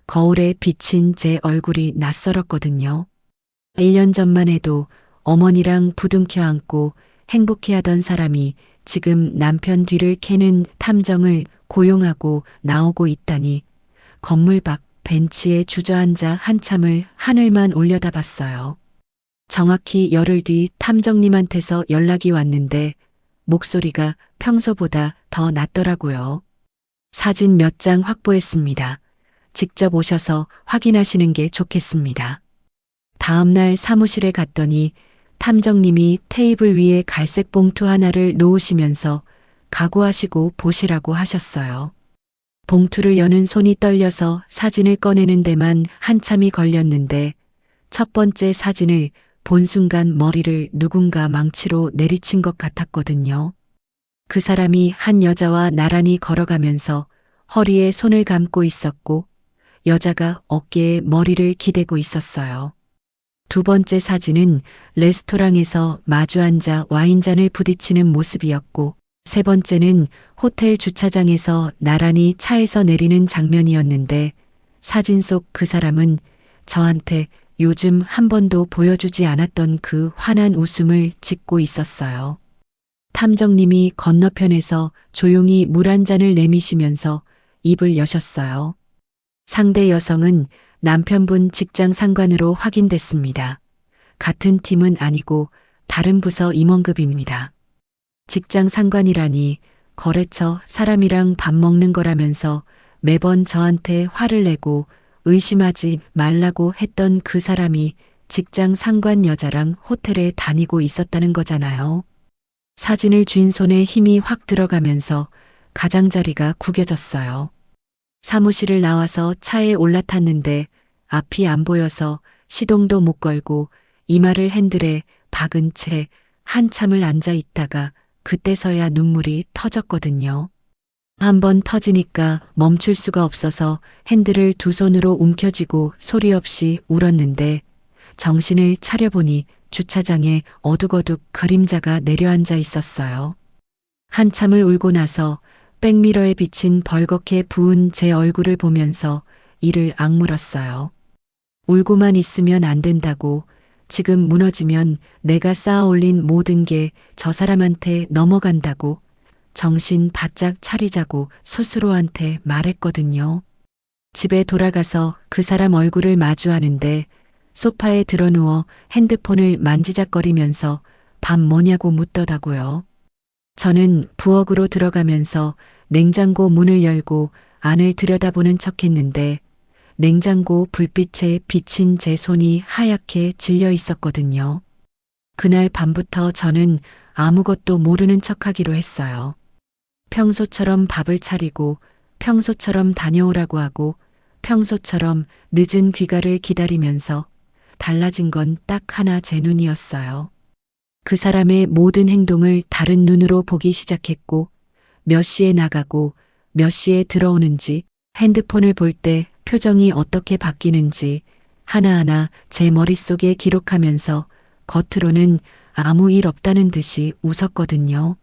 거울에 비친 제 얼굴이 낯설었거든요. 1년 전만 해도 어머니랑 부둥켜 안고 행복해하던 사람이 지금 남편 뒤를 캐는 탐정을 고용하고 나오고 있다니 건물 밖 벤치에 주저앉아 한참을 하늘만 올려다봤어요. 정확히 열흘 뒤 탐정님한테서 연락이 왔는데 목소리가 평소보다 더 낫더라고요. 사진 몇 장 확보했습니다. 직접 오셔서 확인하시는 게 좋겠습니다. 다음 날 사무실에 갔더니 탐정님이 테이블 위에 갈색 봉투 하나를 놓으시면서 각오하시고 보시라고 하셨어요. 봉투를 여는 손이 떨려서 사진을 꺼내는 데만 한참이 걸렸는데 첫 번째 사진을 본 순간 머리를 누군가 망치로 내리친 것 같았거든요. 그 사람이 한 여자와 나란히 걸어가면서 허리에 손을 감고 있었고 여자가 어깨에 머리를 기대고 있었어요. 두 번째 사진은 레스토랑에서 마주 앉아 와인잔을 부딪히는 모습이었고 세 번째는 호텔 주차장에서 나란히 차에서 내리는 장면이었는데 사진 속 그 사람은 저한테 요즘 한 번도 보여주지 않았던 그 환한 웃음을 짓고 있었어요. 탐정님이 건너편에서 조용히 물 한 잔을 내미시면서 입을 여셨어요. 상대 여성은 남편분 직장 상관으로 확인됐습니다. 같은 팀은 아니고 다른 부서 임원급입니다. 직장 상관이라니 거래처 사람이랑 밥 먹는 거라면서 매번 저한테 화를 내고 의심하지 말라고 했던 그 사람이 직장 상관 여자랑 호텔에 다니고 있었다는 거잖아요. 사진을 쥔 손에 힘이 확 들어가면서 가장자리가 구겨졌어요. 사무실을 나와서 차에 올라탔는데 앞이 안 보여서 시동도 못 걸고 이마를 핸들에 박은 채 한참을 앉아 있다가 그때서야 눈물이 터졌거든요. 한번 터지니까 멈출 수가 없어서 핸들을 두 손으로 움켜쥐고 소리 없이 울었는데 정신을 차려보니 주차장에 어둑어둑 그림자가 내려앉아 있었어요. 한참을 울고 나서 백미러에 비친 벌겋게 부은 제 얼굴을 보면서 이를 악물었어요. 울고만 있으면 안 된다고, 지금 무너지면 내가 쌓아 올린 모든 게 저 사람한테 넘어간다고 정신 바짝 차리자고 스스로한테 말했거든요. 집에 돌아가서 그 사람 얼굴을 마주하는데 소파에 드러누워 핸드폰을 만지작거리면서 밥 뭐냐고 묻더라고요. 저는 부엌으로 들어가면서 냉장고 문을 열고 안을 들여다보는 척했는데 냉장고 불빛에 비친 제 손이 하얗게 질려 있었거든요. 그날 밤부터 저는 아무것도 모르는 척하기로 했어요. 평소처럼 밥을 차리고 평소처럼 다녀오라고 하고 평소처럼 늦은 귀가를 기다리면서 달라진 건 딱 하나 제 눈이었어요. 그 사람의 모든 행동을 다른 눈으로 보기 시작했고 몇 시에 나가고 몇 시에 들어오는지 핸드폰을 볼 때 표정이 어떻게 바뀌는지 하나하나 제 머릿속에 기록하면서 겉으로는 아무 일 없다는 듯이 웃었거든요.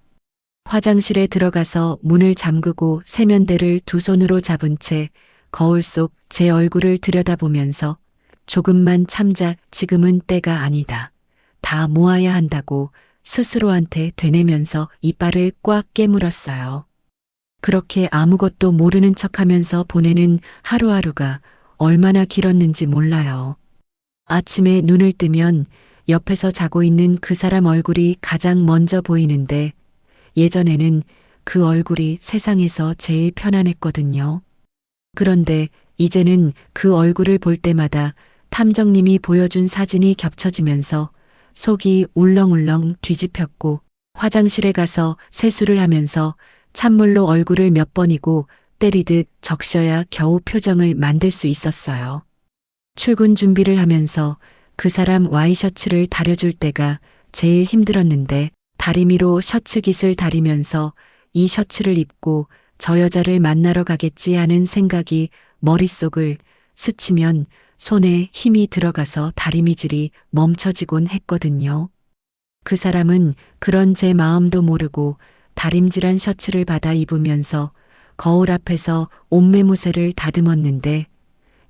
화장실에 들어가서 문을 잠그고 세면대를 두 손으로 잡은 채 거울 속 제 얼굴을 들여다보면서 조금만 참자, 지금은 때가 아니다. 다 모아야 한다고 스스로한테 되뇌면서 이빨을 꽉 깨물었어요. 그렇게 아무것도 모르는 척하면서 보내는 하루하루가 얼마나 길었는지 몰라요. 아침에 눈을 뜨면 옆에서 자고 있는 그 사람 얼굴이 가장 먼저 보이는데 예전에는 그 얼굴이 세상에서 제일 편안했거든요. 그런데 이제는 그 얼굴을 볼 때마다 탐정님이 보여준 사진이 겹쳐지면서 속이 울렁울렁 뒤집혔고 화장실에 가서 세수를 하면서 찬물로 얼굴을 몇 번이고 때리듯 적셔야 겨우 표정을 만들 수 있었어요. 출근 준비를 하면서 그 사람 와이셔츠를 다려줄 때가 제일 힘들었는데 다리미로 셔츠 깃을 다리면서 이 셔츠를 입고 저 여자를 만나러 가겠지 하는 생각이 머릿속을 스치면 손에 힘이 들어가서 다리미질이 멈춰지곤 했거든요. 그 사람은 그런 제 마음도 모르고 다림질한 셔츠를 받아 입으면서 거울 앞에서 옷매무새를 다듬었는데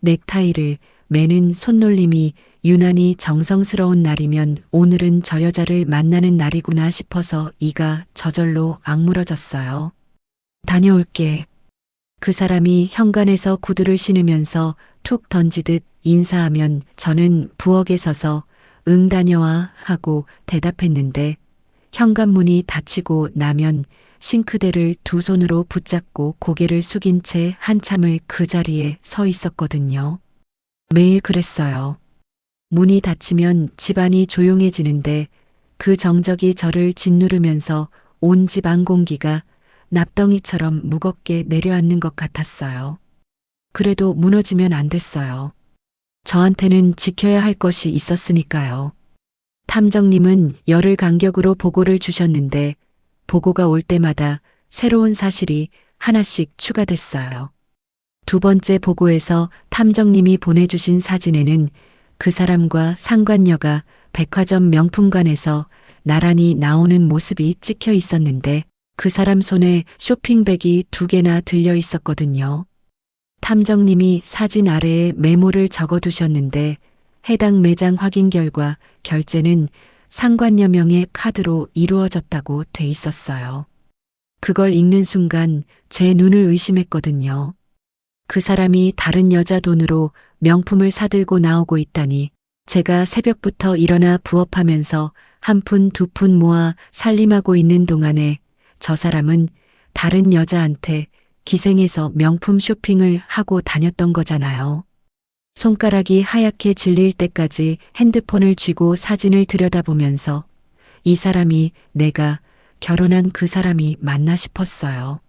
넥타이를 매는 손놀림이 유난히 정성스러운 날이면 오늘은 저 여자를 만나는 날이구나 싶어서 이가 저절로 악물어졌어요. 다녀올게. 그 사람이 현관에서 구두를 신으면서 툭 던지듯 인사하면 저는 부엌에 서서 응 다녀와 하고 대답했는데 현관문이 닫히고 나면 싱크대를 두 손으로 붙잡고 고개를 숙인 채 한참을 그 자리에 서 있었거든요. 매일 그랬어요. 문이 닫히면 집안이 조용해지는데 그 정적이 저를 짓누르면서 온 집 안 공기가 납덩이처럼 무겁게 내려앉는 것 같았어요. 그래도 무너지면 안 됐어요. 저한테는 지켜야 할 것이 있었으니까요. 탐정님은 열흘 간격으로 보고를 주셨는데 보고가 올 때마다 새로운 사실이 하나씩 추가됐어요. 두 번째 보고에서 탐정님이 보내주신 사진에는 그 사람과 상관녀가 백화점 명품관에서 나란히 나오는 모습이 찍혀 있었는데 그 사람 손에 쇼핑백이 2개나 들려 있었거든요. 탐정님이 사진 아래에 메모를 적어두셨는데 해당 매장 확인 결과 결제는 상관녀 명의 카드로 이루어졌다고 돼 있었어요. 그걸 읽는 순간 제 눈을 의심했거든요. 그 사람이 다른 여자 돈으로 명품을 사들고 나오고 있다니 제가 새벽부터 일어나 부업하면서 한 푼 두 푼 모아 살림하고 있는 동안에 저 사람은 다른 여자한테 기생해서 명품 쇼핑을 하고 다녔던 거잖아요. 손가락이 하얗게 질릴 때까지 핸드폰을 쥐고 사진을 들여다보면서 이 사람이 내가 결혼한 그 사람이 맞나 싶었어요.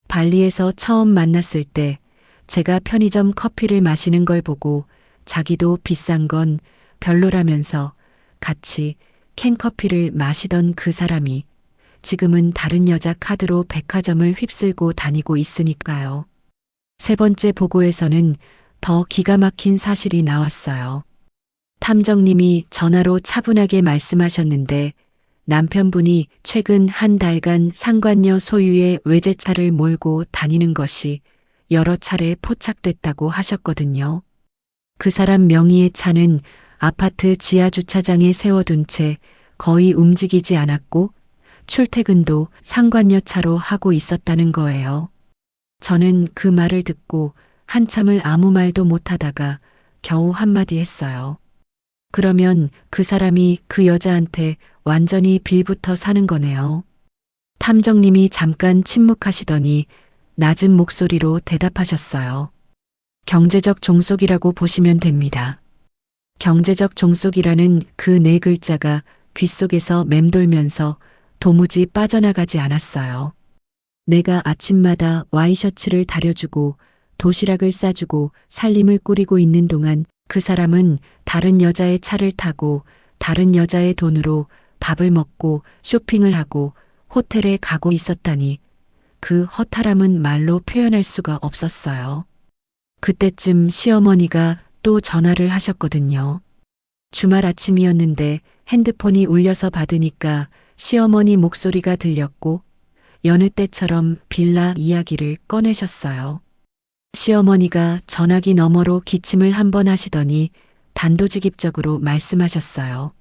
발리에서 처음 만났을 때 제가 편의점 커피를 마시는 걸 보고 자기도 비싼 건 별로라면서 같이 캔커피를 마시던 그 사람이 지금은 다른 여자 카드로 백화점을 휩쓸고 다니고 있으니까요. 세 번째 보고에서는 더 기가 막힌 사실이 나왔어요. 탐정님이 전화로 차분하게 말씀하셨는데 남편분이 최근 한 달간 상관녀 소유의 외제차를 몰고 다니는 것이 여러 차례 포착됐다고 하셨거든요. 그 사람 명의의 차는 아파트 지하 주차장에 세워둔 채 거의 움직이지 않았고 출퇴근도 상관녀 차로 하고 있었다는 거예요. 저는 그 말을 듣고 한참을 아무 말도 못하다가 겨우 한마디 했어요. 그러면 그 사람이 그 여자한테 완전히 빌부터 사는 거네요. 탐정님이 잠깐 침묵하시더니 낮은 목소리로 대답하셨어요. 경제적 종속이라고 보시면 됩니다. 경제적 종속이라는 그 네 글자가 귓속에서 맴돌면서 도무지 빠져나가지 않았어요. 내가 아침마다 와이셔츠를 다려주고 도시락을 싸주고 살림을 꾸리고 있는 동안 그 사람은 다른 여자의 차를 타고 다른 여자의 돈으로 밥을 먹고 쇼핑을 하고 호텔에 가고 있었다니 그 허탈함은 말로 표현할 수가 없었어요. 그때쯤 시어머니가 또 전화를 하셨거든요. 주말 아침이었는데 핸드폰이 울려서 받으니까 시어머니 목소리가 들렸고 여느 때처럼 빌라 이야기를 꺼내셨어요. 시어머니가 전화기 너머로 기침을 한 번 하시더니 단도직입적으로 말씀하셨어요.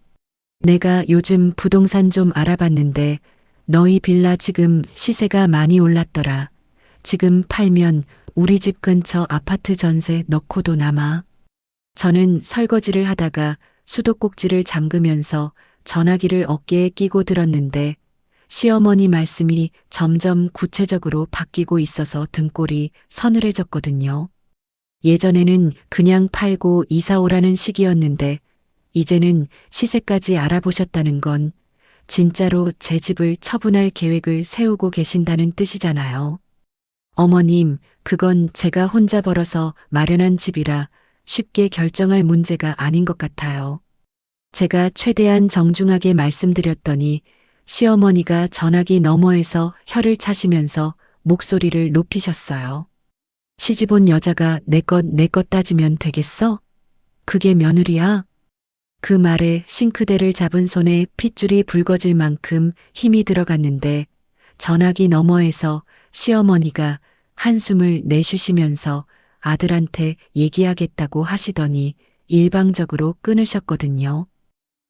내가 요즘 부동산 좀 알아봤는데 너희 빌라 지금 시세가 많이 올랐더라. 지금 팔면 우리 집 근처 아파트 전세 넣고도 남아. 저는 설거지를 하다가 수도꼭지를 잠그면서 전화기를 어깨에 끼고 들었는데 시어머니 말씀이 점점 구체적으로 바뀌고 있어서 등골이 서늘해졌거든요. 예전에는 그냥 팔고 이사 오라는 식이었는데 이제는 시세까지 알아보셨다는 건 진짜로 제 집을 처분할 계획을 세우고 계신다는 뜻이잖아요. 어머님, 그건 제가 혼자 벌어서 마련한 집이라 쉽게 결정할 문제가 아닌 것 같아요. 제가 최대한 정중하게 말씀드렸더니 시어머니가 전화기 너머에서 혀를 차시면서 목소리를 높이셨어요. 시집 온 여자가 내 것 따지면 되겠어? 그게 며느리야? 그 말에 싱크대를 잡은 손에 핏줄이 붉어질 만큼 힘이 들어갔는데 전화기 너머에서 시어머니가 한숨을 내쉬시면서 아들한테 얘기하겠다고 하시더니 일방적으로 끊으셨거든요.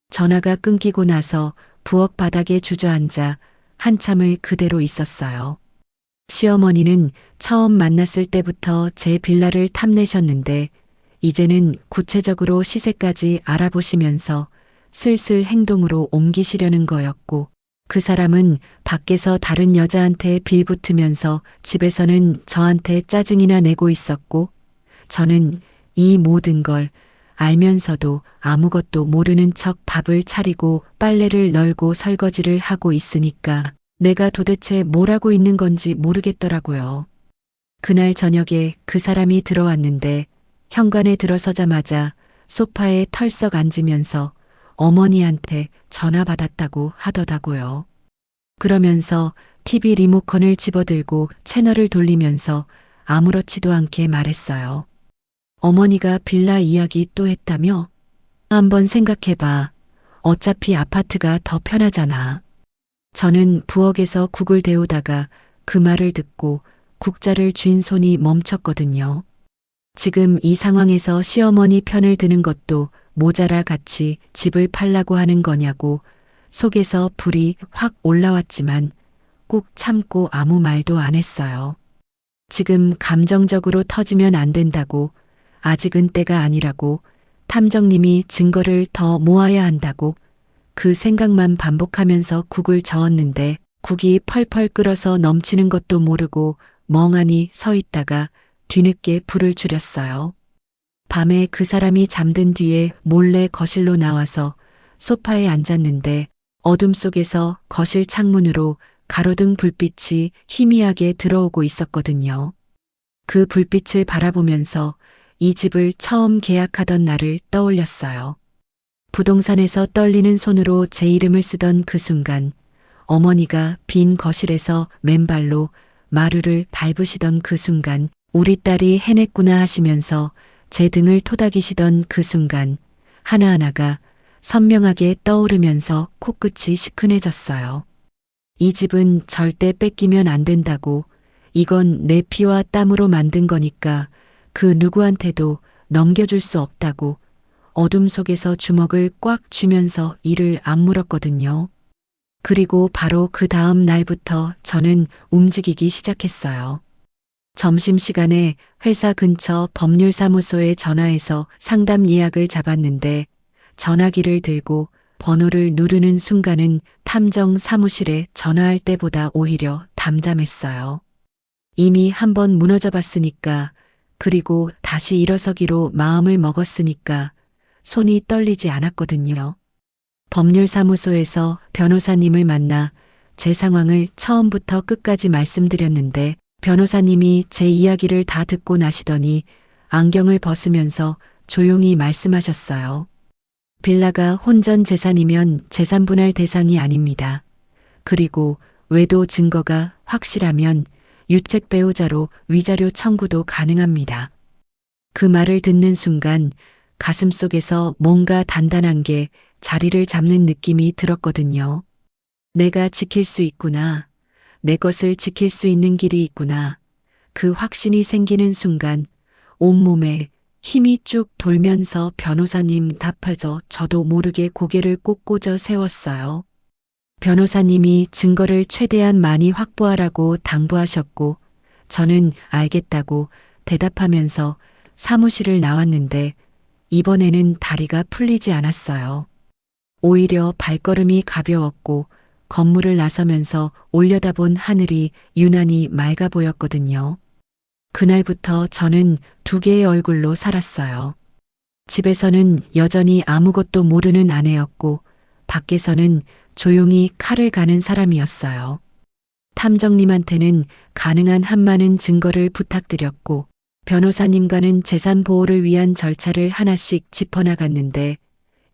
전화가 끊기고 나서 부엌 바닥에 주저앉아 한참을 그대로 있었어요. 시어머니는 처음 만났을 때부터 제 빌라를 탐내셨는데 이제는 구체적으로 시세까지 알아보시면서 슬슬 행동으로 옮기시려는 거였고 그 사람은 밖에서 다른 여자한테 빌붙으면서 집에서는 저한테 짜증이나 내고 있었고 저는 이 모든 걸 알면서도 아무것도 모르는 척 밥을 차리고 빨래를 널고 설거지를 하고 있으니까 내가 도대체 뭘 하고 있는 건지 모르겠더라고요. 그날 저녁에 그 사람이 들어왔는데 현관에 들어서자마자 소파에 털썩 앉으면서 어머니한테 전화 받았다고 하더라고요. 그러면서 TV 리모컨을 집어들고 채널을 돌리면서 아무렇지도 않게 말했어요. 어머니가 빌라 이야기 또 했다며? 한번 생각해봐. 어차피 아파트가 더 편하잖아. 저는 부엌에서 국을 데우다가 그 말을 듣고 국자를 쥔 손이 멈췄거든요. 지금 이 상황에서 시어머니 편을 드는 것도 모자라 같이 집을 팔라고 하는 거냐고 속에서 불이 확 올라왔지만 꾹 참고 아무 말도 안 했어요. 지금 감정적으로 터지면 안 된다고, 아직은 때가 아니라고, 탐정님이 증거를 더 모아야 한다고 그 생각만 반복하면서 국을 저었는데 국이 펄펄 끓어서 넘치는 것도 모르고 멍하니 서 있다가 뒤늦게 불을 줄였어요. 밤에 그 사람이 잠든 뒤에 몰래 거실로 나와서 소파에 앉았는데 어둠 속에서 거실 창문으로 가로등 불빛이 희미하게 들어오고 있었거든요. 그 불빛을 바라보면서 이 집을 처음 계약하던 날을 떠올렸어요. 부동산에서 떨리는 손으로 제 이름을 쓰던 그 순간, 어머니가 빈 거실에서 맨발로 마루를 밟으시던 그 순간, 우리 딸이 해냈구나 하시면서 제 등을 토닥이시던 그 순간, 하나하나가 선명하게 떠오르면서 코끝이 시큰해졌어요. 이 집은 절대 뺏기면 안 된다고, 이건 내 피와 땀으로 만든 거니까 그 누구한테도 넘겨줄 수 없다고 어둠 속에서 주먹을 꽉 쥐면서 이를 악물었거든요. 그리고 바로 그 다음 날부터 저는 움직이기 시작했어요. 점심시간에 회사 근처 법률사무소에 전화해서 상담 예약을 잡았는데 전화기를 들고 번호를 누르는 순간은 탐정 사무실에 전화할 때보다 오히려 담담했어요. 이미 한번 무너져 봤으니까, 그리고 다시 일어서기로 마음을 먹었으니까 손이 떨리지 않았거든요. 법률사무소에서 변호사님을 만나 제 상황을 처음부터 끝까지 말씀드렸는데 변호사님이 제 이야기를 다 듣고 나시더니 안경을 벗으면서 조용히 말씀하셨어요. 빌라가 혼전 재산이면 재산분할 대상이 아닙니다. 그리고 외도 증거가 확실하면 유책 배우자로 위자료 청구도 가능합니다. 그 말을 듣는 순간 가슴속에서 뭔가 단단한 게 자리를 잡는 느낌이 들었거든요. 내가 지킬 수 있구나. 내 것을 지킬 수 있는 길이 있구나. 그 확신이 생기는 순간 온몸에 힘이 쭉 돌면서 변호사님 답하죠. 저도 모르게 고개를 꼭 꽂아 세웠어요. 변호사님이 증거를 최대한 많이 확보하라고 당부하셨고 저는 알겠다고 대답하면서 사무실을 나왔는데 이번에는 다리가 풀리지 않았어요. 오히려 발걸음이 가벼웠고 건물을 나서면서 올려다본 하늘이 유난히 맑아 보였거든요. 그날부터 저는 두 개의 얼굴로 살았어요. 집에서는 여전히 아무것도 모르는 아내였고 밖에서는 조용히 칼을 가는 사람이었어요. 탐정님한테는 가능한 한 많은 증거를 부탁드렸고 변호사님과는 재산 보호를 위한 절차를 하나씩 짚어나갔는데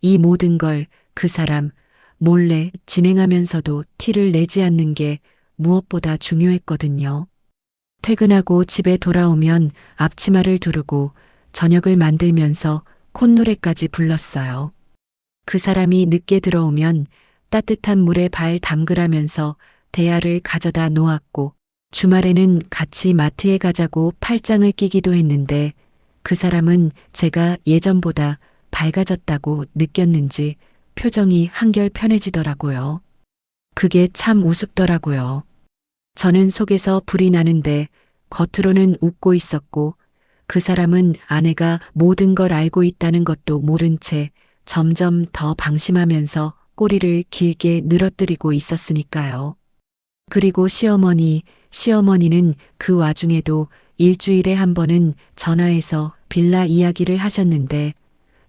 이 모든 걸 그 사람 몰래 진행하면서도 티를 내지 않는 게 무엇보다 중요했거든요. 퇴근하고 집에 돌아오면 앞치마를 두르고 저녁을 만들면서 콧노래까지 불렀어요. 그 사람이 늦게 들어오면 따뜻한 물에 발 담그라면서 대야를 가져다 놓았고 주말에는 같이 마트에 가자고 팔짱을 끼기도 했는데 그 사람은 제가 예전보다 밝아졌다고 느꼈는지 표정이 한결 편해지더라고요. 그게 참 우습더라고요. 저는 속에서 불이 나는데 겉으로는 웃고 있었고 그 사람은 아내가 모든 걸 알고 있다는 것도 모른 채 점점 더 방심하면서 꼬리를 길게 늘어뜨리고 있었으니까요. 그리고 시어머니는 그 와중에도 일주일에 한 번은 전화해서 빌라 이야기를 하셨는데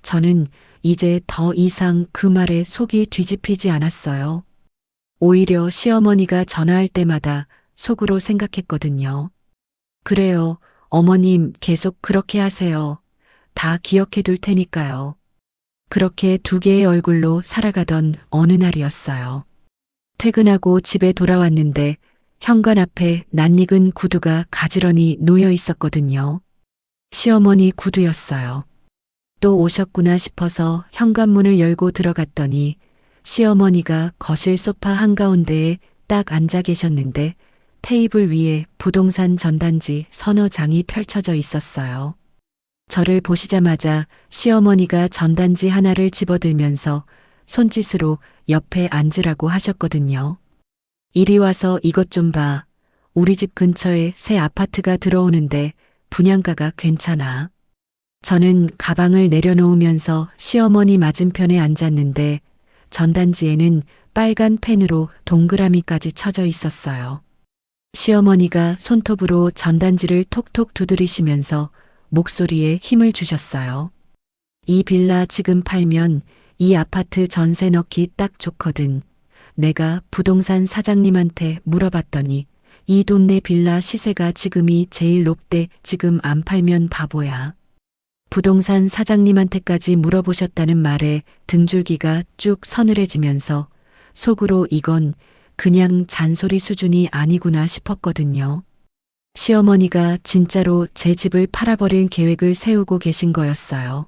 저는 이제 더 이상 그 말에 속이 뒤집히지 않았어요. 오히려 시어머니가 전화할 때마다 속으로 생각했거든요. 그래요. 어머님 계속 그렇게 하세요. 다 기억해 둘 테니까요. 그렇게 두 개의 얼굴로 살아가던 어느 날이었어요. 퇴근하고 집에 돌아왔는데 현관 앞에 낯익은 구두가 가지런히 놓여 있었거든요. 시어머니 구두였어요. 또 오셨구나 싶어서 현관문을 열고 들어갔더니 시어머니가 거실 소파 한가운데에 딱 앉아 계셨는데 테이블 위에 부동산 전단지 서너 장이 펼쳐져 있었어요. 저를 보시자마자 시어머니가 전단지 하나를 집어들면서 손짓으로 옆에 앉으라고 하셨거든요. 이리 와서 이것 좀 봐. 우리 집 근처에 새 아파트가 들어오는데 분양가가 괜찮아. 저는 가방을 내려놓으면서 시어머니 맞은편에 앉았는데 전단지에는 빨간 펜으로 동그라미까지 쳐져 있었어요. 시어머니가 손톱으로 전단지를 톡톡 두드리시면서 목소리에 힘을 주셨어요. 이 빌라 지금 팔면 이 아파트 전세 넣기 딱 좋거든. 내가 부동산 사장님한테 물어봤더니 이 동네 빌라 시세가 지금이 제일 높대. 지금 안 팔면 바보야. 부동산 사장님한테까지 물어보셨다는 말에 등줄기가 쭉 서늘해지면서 속으로 이건 그냥 잔소리 수준이 아니구나 싶었거든요. 시어머니가 진짜로 제 집을 팔아버릴 계획을 세우고 계신 거였어요.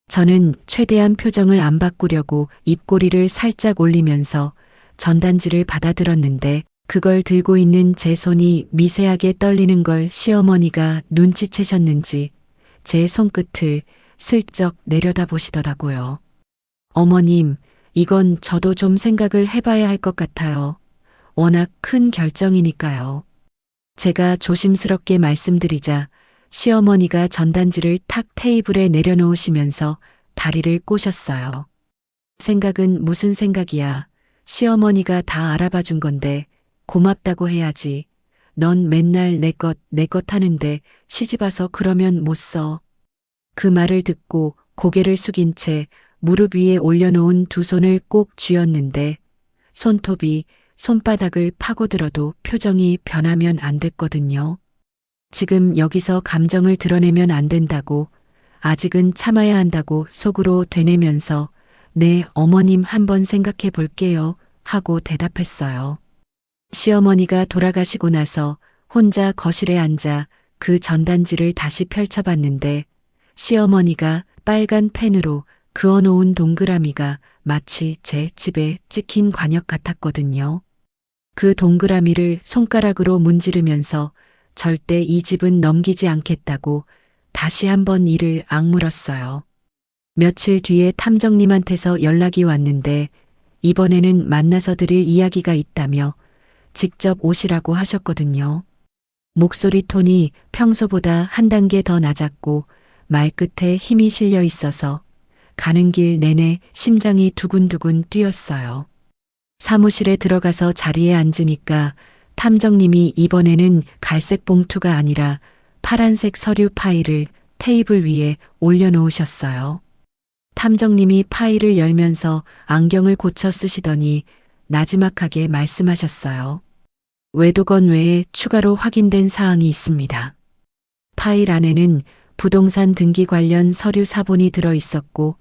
저는 최대한 표정을 안 바꾸려고 입꼬리를 살짝 올리면서 전단지를 받아들었는데 그걸 들고 있는 제 손이 미세하게 떨리는 걸 시어머니가 눈치채셨는지 제 손끝을 슬쩍 내려다보시더라고요. 어머님, 이건 저도 좀 생각을 해봐야 할 것 같아요. 워낙 큰 결정이니까요. 제가 조심스럽게 말씀드리자 시어머니가 전단지를 탁 테이블에 내려놓으시면서 다리를 꼬셨어요. 생각은 무슨 생각이야. 시어머니가 다 알아봐 준 건데 고맙다고 해야지. 넌 맨날 내 것 하는데 시집와서 그러면 못 써. 그 말을 듣고 고개를 숙인 채 무릎 위에 올려놓은 두 손을 꼭 쥐었는데 손톱이 손바닥을 파고들어도 표정이 변하면 안 됐거든요. 지금 여기서 감정을 드러내면 안 된다고, 아직은 참아야 한다고 속으로 되뇌면서 네, 어머님 한번 생각해 볼게요 하고 대답했어요. 시어머니가 돌아가시고 나서 혼자 거실에 앉아 그 전단지를 다시 펼쳐봤는데 시어머니가 빨간 펜으로 그어놓은 동그라미가 마치 제 집에 찍힌 관역 같았거든요. 그 동그라미를 손가락으로 문지르면서 절대 이 집은 넘기지 않겠다고 다시 한번 이를 악물었어요. 며칠 뒤에 탐정님한테서 연락이 왔는데 이번에는 만나서 드릴 이야기가 있다며 직접 오시라고 하셨거든요. 목소리 톤이 평소보다 한 단계 더 낮았고 말끝에 힘이 실려 있어서 가는 길 내내 심장이 두근두근 뛰었어요. 사무실에 들어가서 자리에 앉으니까 탐정님이 이번에는 갈색 봉투가 아니라 파란색 서류 파일을 테이블 위에 올려놓으셨어요. 탐정님이 파일을 열면서 안경을 고쳐 쓰시더니 나지막하게 말씀하셨어요. 외도건 외에 추가로 확인된 사항이 있습니다. 파일 안에는 부동산 등기 관련 서류 사본이 들어 있었고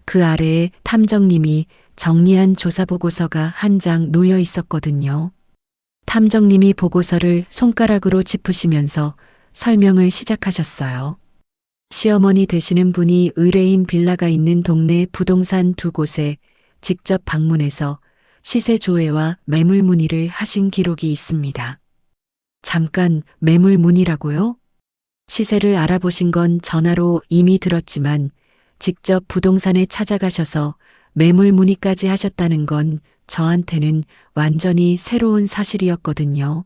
그 아래에 탐정님이 정리한 조사 보고서가 한 장 놓여 있었거든요. 탐정님이 보고서를 손가락으로 짚으시면서 설명을 시작하셨어요. 시어머니 되시는 분이 의뢰인 빌라가 있는 동네 부동산 두 곳에 직접 방문해서 시세 조회와 매물 문의를 하신 기록이 있습니다. 잠깐 매물 문의라고요? 시세를 알아보신 건 전화로 이미 들었지만 직접 부동산에 찾아가셔서 매물 문의까지 하셨다는 건 저한테는 완전히 새로운 사실이었거든요.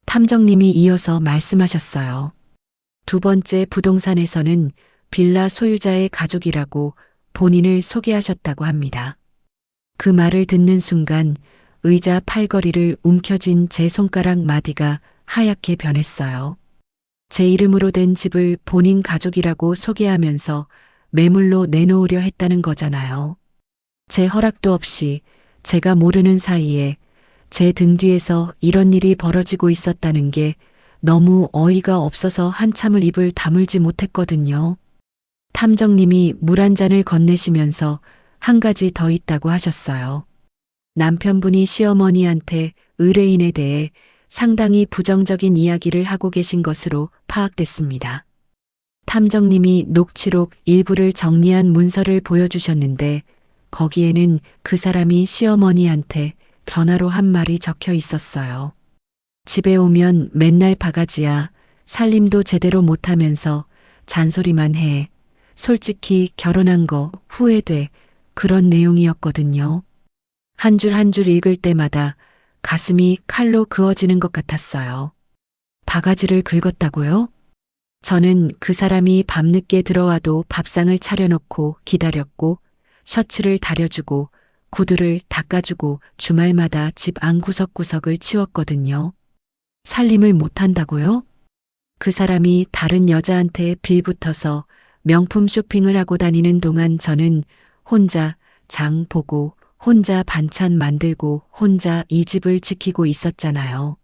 탐정님이 이어서 말씀하셨어요. 두 번째 부동산에서는 빌라 소유자의 가족이라고 본인을 소개하셨다고 합니다. 그 말을 듣는 순간 의자 팔걸이를 움켜쥔 제 손가락 마디가 하얗게 변했어요. 제 이름으로 된 집을 본인 가족이라고 소개하면서 매물로 내놓으려 했다는 거잖아요. 제 허락도 없이 제가 모르는 사이에 제 등 뒤에서 이런 일이 벌어지고 있었다는 게 너무 어이가 없어서 한참을 입을 다물지 못했거든요. 탐정님이 물 한 잔을 건네시면서 한 가지 더 있다고 하셨어요. 남편분이 시어머니한테 의뢰인에 대해 상당히 부정적인 이야기를 하고 계신 것으로 파악됐습니다. 탐정님이 녹취록 일부를 정리한 문서를 보여주셨는데 거기에는 그 사람이 시어머니한테 전화로 한 말이 적혀 있었어요. 집에 오면 맨날 바가지야. 살림도 제대로 못하면서 잔소리만 해. 솔직히 결혼한 거 후회돼. 그런 내용이었거든요. 한 줄 한 줄 읽을 때마다 가슴이 칼로 그어지는 것 같았어요. 바가지를 긁었다고요? 저는 그 사람이 밤늦게 들어와도 밥상을 차려놓고 기다렸고 셔츠를 다려주고 구두를 닦아주고 주말마다 집 안 구석구석을 치웠거든요. 살림을 못한다고요? 그 사람이 다른 여자한테 빌붙어서 명품 쇼핑을 하고 다니는 동안 저는 혼자 장 보고 혼자 반찬 만들고 혼자 이 집을 지키고 있었잖아요.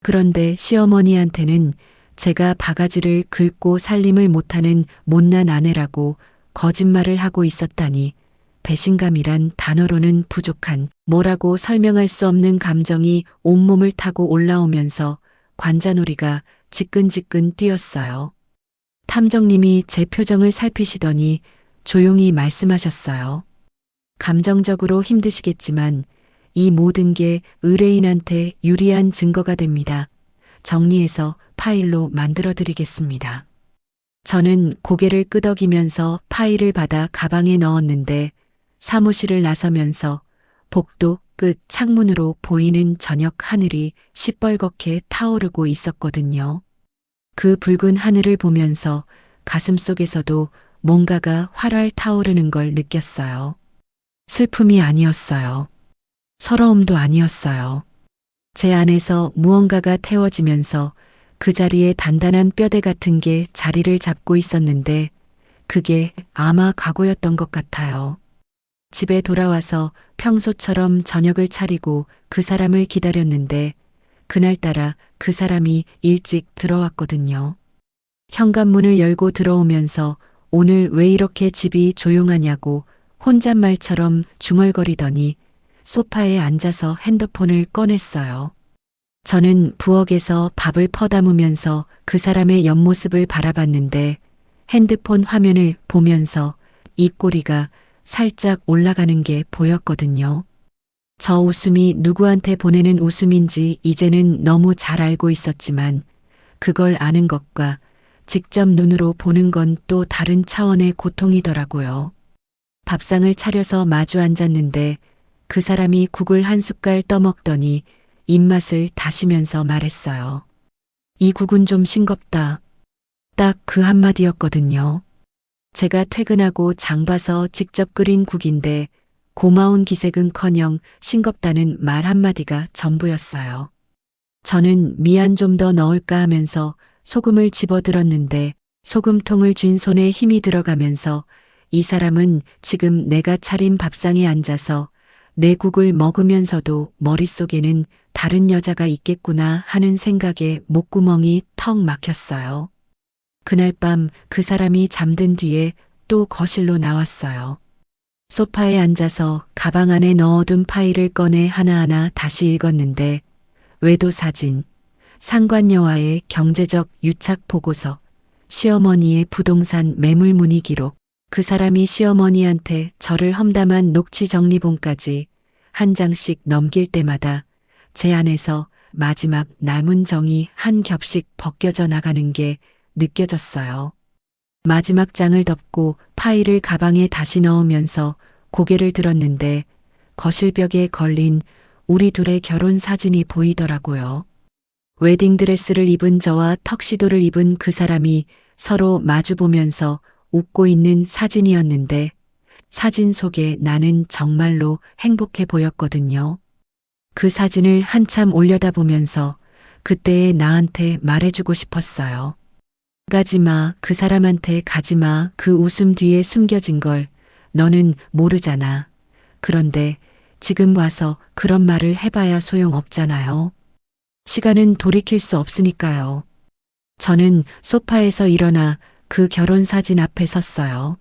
그런데 시어머니한테는 제가 바가지를 긁고 살림을 못하는 못난 아내라고 거짓말을 하고 있었다니 배신감이란 단어로는 부족한 뭐라고 설명할 수 없는 감정이 온몸을 타고 올라오면서 관자놀이가 지끈지끈 뛰었어요. 탐정님이 제 표정을 살피시더니 조용히 말씀하셨어요. 감정적으로 힘드시겠지만 이 모든 게 의뢰인한테 유리한 증거가 됩니다. 정리해서 파일로 만들어 드리겠습니다. 저는 고개를 끄덕이면서 파일을 받아 가방에 넣었는데 사무실을 나서면서 복도 끝 창문으로 보이는 저녁 하늘이 시뻘겋게 타오르고 있었거든요. 그 붉은 하늘을 보면서 가슴속에서도 뭔가가 활활 타오르는 걸 느꼈어요. 슬픔이 아니었어요. 서러움도 아니었어요. 제 안에서 무언가가 태워지면서 그 자리에 단단한 뼈대 같은 게 자리를 잡고 있었는데 그게 아마 각오였던 것 같아요. 집에 돌아와서 평소처럼 저녁을 차리고 그 사람을 기다렸는데 그날따라 그 사람이 일찍 들어왔거든요. 현관문을 열고 들어오면서 오늘 왜 이렇게 집이 조용하냐고 혼잣말처럼 중얼거리더니 소파에 앉아서 핸드폰을 꺼냈어요. 저는 부엌에서 밥을 퍼담으면서 그 사람의 옆모습을 바라봤는데 핸드폰 화면을 보면서 입꼬리가 살짝 올라가는 게 보였거든요. 저 웃음이 누구한테 보내는 웃음인지 이제는 너무 잘 알고 있었지만 그걸 아는 것과 직접 눈으로 보는 건 또 다른 차원의 고통이더라고요. 밥상을 차려서 마주 앉았는데 그 사람이 국을 한 숟갈 떠먹더니 입맛을 다시면서 말했어요. 이 국은 좀 싱겁다. 딱 그 한마디였거든요. 제가 퇴근하고 장 봐서 직접 끓인 국인데 고마운 기색은커녕 싱겁다는 말 한마디가 전부였어요. 저는 미안 좀 더 넣을까 하면서 소금을 집어들었는데 소금통을 쥔 손에 힘이 들어가면서 이 사람은 지금 내가 차린 밥상에 앉아서 내 국을 먹으면서도 머릿속에는 다른 여자가 있겠구나 하는 생각에 목구멍이 턱 막혔어요. 그날 밤 그 사람이 잠든 뒤에 또 거실로 나왔어요. 소파에 앉아서 가방 안에 넣어둔 파일을 꺼내 하나하나 다시 읽었는데 외도 사진, 상관녀와의 경제적 유착 보고서, 시어머니의 부동산 매물 문의 기록, 그 사람이 시어머니한테 저를 험담한 녹취 정리본까지 한 장씩 넘길 때마다 제 안에서 마지막 남은 정이 한 겹씩 벗겨져 나가는 게 느껴졌어요. 마지막 장을 덮고 파일을 가방에 다시 넣으면서 고개를 들었는데 거실벽에 걸린 우리 둘의 결혼 사진이 보이더라고요. 웨딩드레스를 입은 저와 턱시도를 입은 그 사람이 서로 마주보면서 웃고 있는 사진이었는데 사진 속에 나는 정말로 행복해 보였거든요. 그 사진을 한참 올려다보면서 그때의 나한테 말해주고 싶었어요. 가지마, 그 사람한테 가지마, 그 웃음 뒤에 숨겨진 걸 너는 모르잖아. 그런데 지금 와서 그런 말을 해봐야 소용없잖아요. 시간은 돌이킬 수 없으니까요. 저는 소파에서 일어나 그 결혼 사진 앞에 섰어요.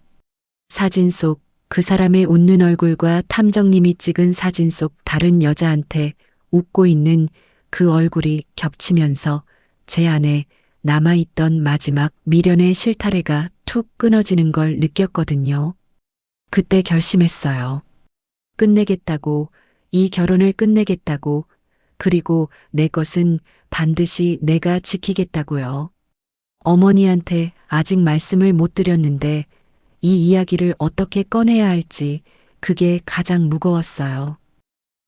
사진 속 그 사람의 웃는 얼굴과 탐정님이 찍은 사진 속 다른 여자한테 웃고 있는 그 얼굴이 겹치면서 제 안에 남아있던 마지막 미련의 실타래가 툭 끊어지는 걸 느꼈거든요. 그때 결심했어요. 끝내겠다고, 이 결혼을 끝내겠다고, 그리고 내 것은 반드시 내가 지키겠다고요. 어머니한테 아직 말씀을 못 드렸는데 이 이야기를 어떻게 꺼내야 할지 그게 가장 무거웠어요.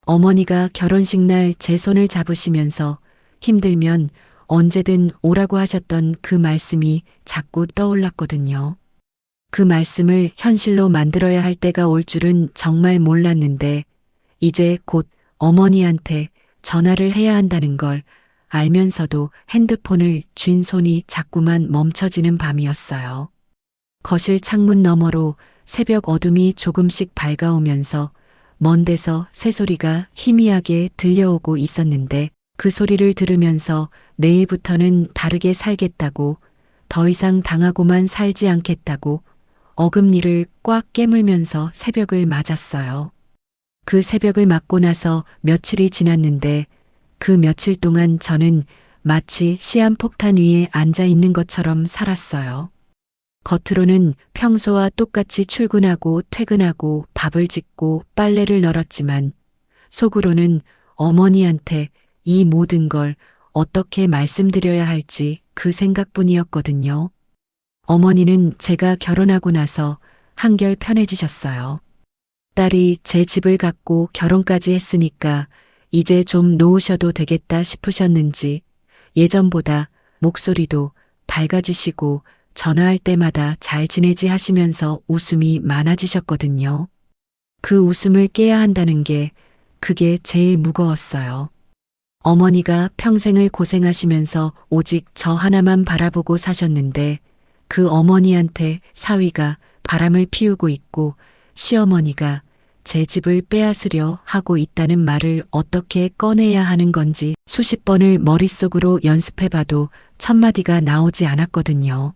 어머니가 결혼식 날 제 손을 잡으시면서 힘들면 언제든 오라고 하셨던 그 말씀이 자꾸 떠올랐거든요. 그 말씀을 현실로 만들어야 할 때가 올 줄은 정말 몰랐는데 이제 곧 어머니한테 전화를 해야 한다는 걸 알면서도 핸드폰을 쥔 손이 자꾸만 멈춰지는 밤이었어요. 거실 창문 너머로 새벽 어둠이 조금씩 밝아오면서 먼 데서 새소리가 희미하게 들려오고 있었는데 그 소리를 들으면서 내일부터는 다르게 살겠다고, 더 이상 당하고만 살지 않겠다고 어금니를 꽉 깨물면서 새벽을 맞았어요. 그 새벽을 맞고 나서 며칠이 지났는데 그 며칠 동안 저는 마치 시한폭탄 위에 앉아 있는 것처럼 살았어요. 겉으로는 평소와 똑같이 출근하고 퇴근하고 밥을 짓고 빨래를 널었지만 속으로는 어머니한테 이 모든 걸 어떻게 말씀드려야 할지 그 생각뿐이었거든요. 어머니는 제가 결혼하고 나서 한결 편해지셨어요. 딸이 제 집을 갖고 결혼까지 했으니까 이제 좀 놓으셔도 되겠다 싶으셨는지 예전보다 목소리도 밝아지시고 전화할 때마다 잘 지내지 하시면서 웃음이 많아지셨거든요. 그 웃음을 깨야 한다는 게 그게 제일 무거웠어요. 어머니가 평생을 고생하시면서 오직 저 하나만 바라보고 사셨는데 그 어머니한테 사위가 바람을 피우고 있고 시어머니가 제 집을 빼앗으려 하고 있다는 말을 어떻게 꺼내야 하는 건지 수십 번을 머릿속으로 연습해봐도 첫 마디가 나오지 않았거든요.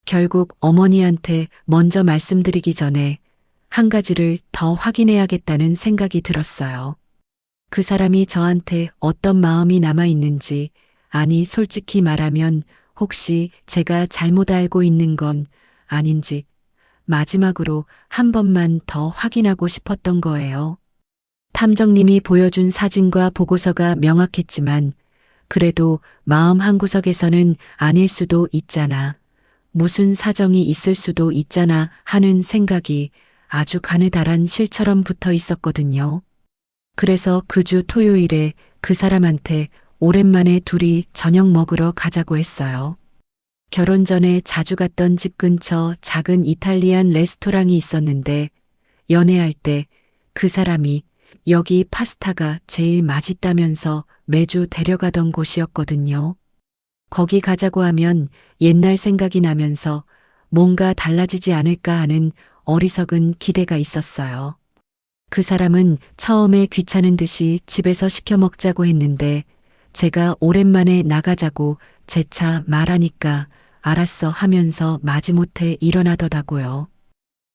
결국 어머니한테 먼저 말씀드리기 전에 한 가지를 더 확인해야겠다는 생각이 들었어요. 그 사람이 저한테 어떤 마음이 남아있는지, 아니 솔직히 말하면 혹시 제가 잘못 알고 있는 건 아닌지 마지막으로 한 번만 더 확인하고 싶었던 거예요. 탐정님이 보여준 사진과 보고서가 명확했지만 그래도 마음 한구석에서는 아닐 수도 있잖아. 무슨 사정이 있을 수도 있잖아 하는 생각이 아주 가느다란 실처럼 붙어 있었거든요. 그래서 그 주 토요일에 그 사람한테 오랜만에 둘이 저녁 먹으러 가자고 했어요. 결혼 전에 자주 갔던 집 근처 작은 이탈리안 레스토랑이 있었는데 연애할 때 그 사람이 여기 파스타가 제일 맛있다면서 매주 데려가던 곳이었거든요. 거기 가자고 하면 옛날 생각이 나면서 뭔가 달라지지 않을까 하는 어리석은 기대가 있었어요. 그 사람은 처음에 귀찮은 듯이 집에서 시켜 먹자고 했는데 제가 오랜만에 나가자고 재차 말하니까 알았어 하면서 마지못해 일어나더라고요.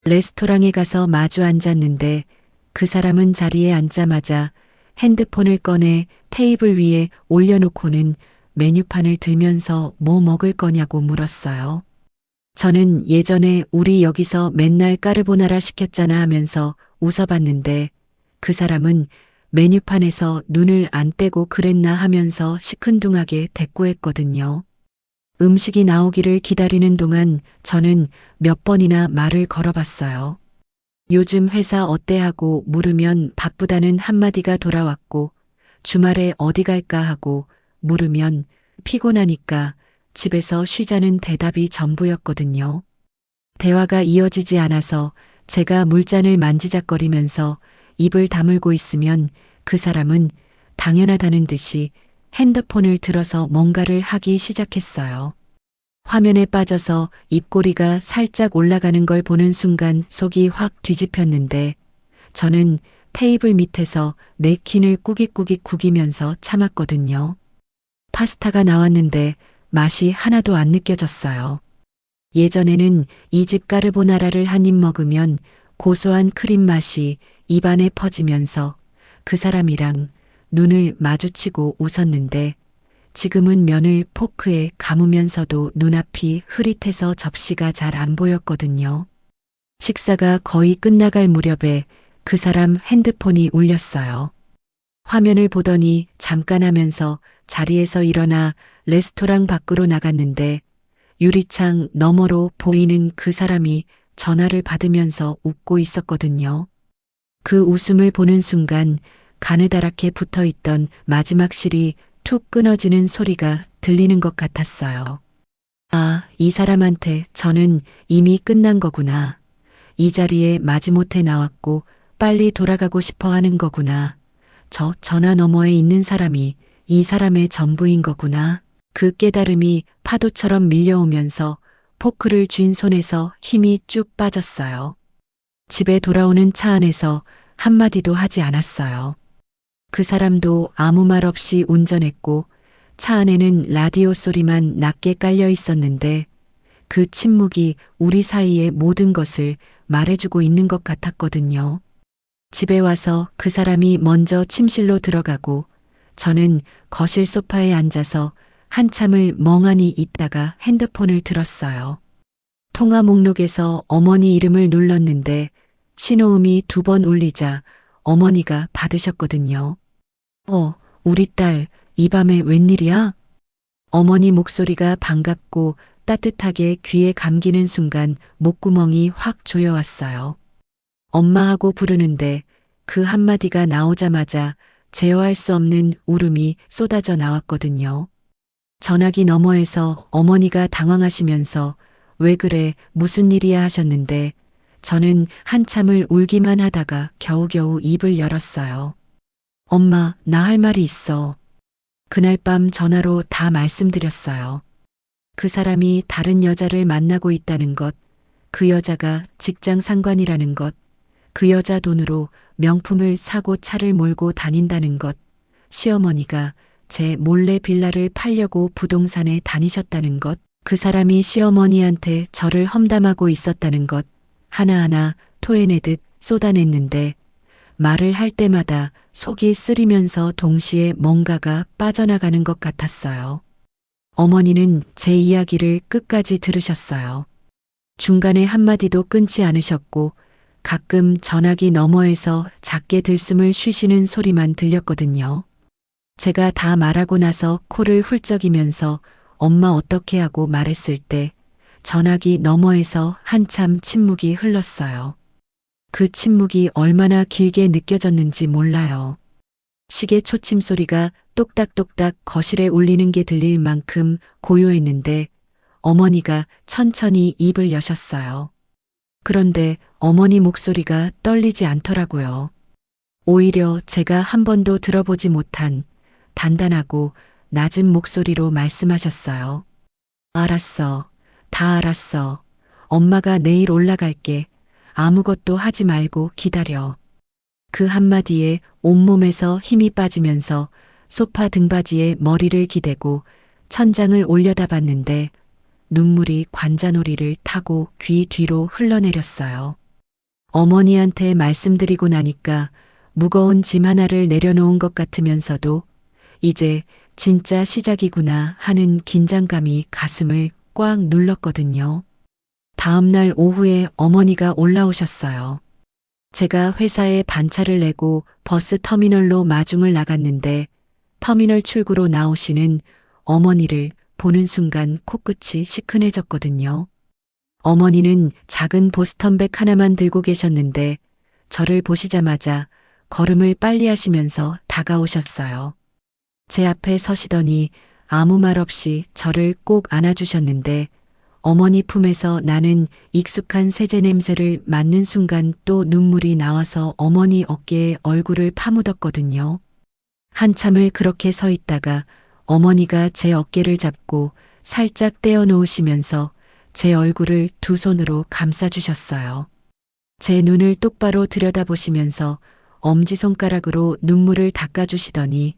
레스토랑에 가서 마주 앉았는데 그 사람은 자리에 앉자마자 핸드폰을 꺼내 테이블 위에 올려놓고는 메뉴판을 들면서 뭐 먹을 거냐고 물었어요. 저는 예전에 우리 여기서 맨날 까르보나라 시켰잖아 하면서 웃어봤는데 그 사람은 메뉴판에서 눈을 안 떼고 그랬나 하면서 시큰둥하게 대꾸했거든요. 음식이 나오기를 기다리는 동안 저는 몇 번이나 말을 걸어봤어요. 요즘 회사 어때 하고 물으면 바쁘다는 한마디가 돌아왔고 주말에 어디 갈까 하고 물으면 피곤하니까 집에서 쉬자는 대답이 전부였거든요. 대화가 이어지지 않아서 제가 물잔을 만지작거리면서 입을 다물고 있으면 그 사람은 당연하다는 듯이 핸드폰을 들어서 뭔가를 하기 시작했어요. 화면에 빠져서 입꼬리가 살짝 올라가는 걸 보는 순간 속이 확 뒤집혔는데 저는 테이블 밑에서 냅킨을 꾸깃꾸깃 구기면서 참았거든요. 파스타가 나왔는데 맛이 하나도 안 느껴졌어요. 예전에는 이 집 까르보나라를 한 입 먹으면 고소한 크림 맛이 입안에 퍼지면서 그 사람이랑 눈을 마주치고 웃었는데 지금은 면을 포크에 감으면서도 눈앞이 흐릿해서 접시가 잘 안 보였거든요. 식사가 거의 끝나갈 무렵에 그 사람 핸드폰이 울렸어요. 화면을 보더니 잠깐 하면서 자리에서 일어나 레스토랑 밖으로 나갔는데 유리창 너머로 보이는 그 사람이 전화를 받으면서 웃고 있었거든요. 그 웃음을 보는 순간 가느다랗게 붙어있던 마지막 실이 툭 끊어지는 소리가 들리는 것 같았어요. 아, 이 사람한테 저는 이미 끝난 거구나. 이 자리에 마지못해 나왔고 빨리 돌아가고 싶어 하는 거구나. 저 전화 너머에 있는 사람이 이 사람의 전부인 거구나. 그 깨달음이 파도처럼 밀려오면서 포크를 쥔 손에서 힘이 쭉 빠졌어요. 집에 돌아오는 차 안에서 한마디도 하지 않았어요. 그 사람도 아무 말 없이 운전했고 차 안에는 라디오 소리만 낮게 깔려 있었는데 그 침묵이 우리 사이의 모든 것을 말해주고 있는 것 같았거든요. 집에 와서 그 사람이 먼저 침실로 들어가고 저는 거실 소파에 앉아서 한참을 멍하니 있다가 핸드폰을 들었어요. 통화 목록에서 어머니 이름을 눌렀는데 신호음이 2번 울리자 어머니가 받으셨거든요. 우리 딸, 이 밤에 웬일이야? 어머니 목소리가 반갑고 따뜻하게 귀에 감기는 순간 목구멍이 확 조여왔어요. 엄마하고 부르는데 그 한마디가 나오자마자 제어할 수 없는 울음이 쏟아져 나왔거든요. 전화기 너머에서 어머니가 당황하시면서 왜 그래, 무슨 일이야 하셨는데 저는 한참을 울기만 하다가 겨우겨우 입을 열었어요. 엄마, 나 할 말이 있어. 그날 밤 전화로 다 말씀드렸어요. 그 사람이 다른 여자를 만나고 있다는 것, 그 여자가 직장 상관이라는 것, 그 여자 돈으로 명품을 사고 차를 몰고 다닌다는 것, 시어머니가 제 몰래 빌라를 팔려고 부동산에 다니셨다는 것, 그 사람이 시어머니한테 저를 험담하고 있었다는 것, 하나하나 토해내듯 쏟아냈는데 말을 할 때마다 속이 쓰리면서 동시에 뭔가가 빠져나가는 것 같았어요. 어머니는 제 이야기를 끝까지 들으셨어요. 중간에 한마디도 끊지 않으셨고 가끔 전화기 너머에서 작게 들숨을 쉬시는 소리만 들렸거든요. 제가 다 말하고 나서 코를 훌쩍이면서 엄마 어떻게 하고 말했을 때 전화기 너머에서 한참 침묵이 흘렀어요. 그 침묵이 얼마나 길게 느껴졌는지 몰라요. 시계 초침 소리가 똑딱똑딱 거실에 울리는 게 들릴 만큼 고요했는데 어머니가 천천히 입을 여셨어요. 그런데 어머니 목소리가 떨리지 않더라고요. 오히려 제가 한 번도 들어보지 못한 단단하고 낮은 목소리로 말씀하셨어요. 알았어. 다 알았어. 엄마가 내일 올라갈게. 아무것도 하지 말고 기다려. 그 한마디에 온몸에서 힘이 빠지면서 소파 등받이에 머리를 기대고 천장을 올려다봤는데 눈물이 관자놀이를 타고 귀 뒤로 흘러내렸어요. 어머니한테 말씀드리고 나니까 무거운 짐 하나를 내려놓은 것 같으면서도 이제 진짜 시작이구나 하는 긴장감이 가슴을 꽉 눌렀거든요. 다음 날 오후에 어머니가 올라오셨어요. 제가 회사에 반차를 내고 버스 터미널로 마중을 나갔는데 터미널 출구로 나오시는 어머니를 보는 순간 코끝이 시큰해졌거든요. 어머니는 작은 보스턴백 하나만 들고 계셨는데 저를 보시자마자 걸음을 빨리 하시면서 다가오셨어요. 제 앞에 서시더니 아무 말 없이 저를 꼭 안아주셨는데 어머니 품에서 나는 익숙한 세제 냄새를 맡는 순간 또 눈물이 나와서 어머니 어깨에 얼굴을 파묻었거든요. 한참을 그렇게 서 있다가 어머니가 제 어깨를 잡고 살짝 떼어 놓으시면서 제 얼굴을 두 손으로 감싸주셨어요. 제 눈을 똑바로 들여다보시면서 엄지손가락으로 눈물을 닦아주시더니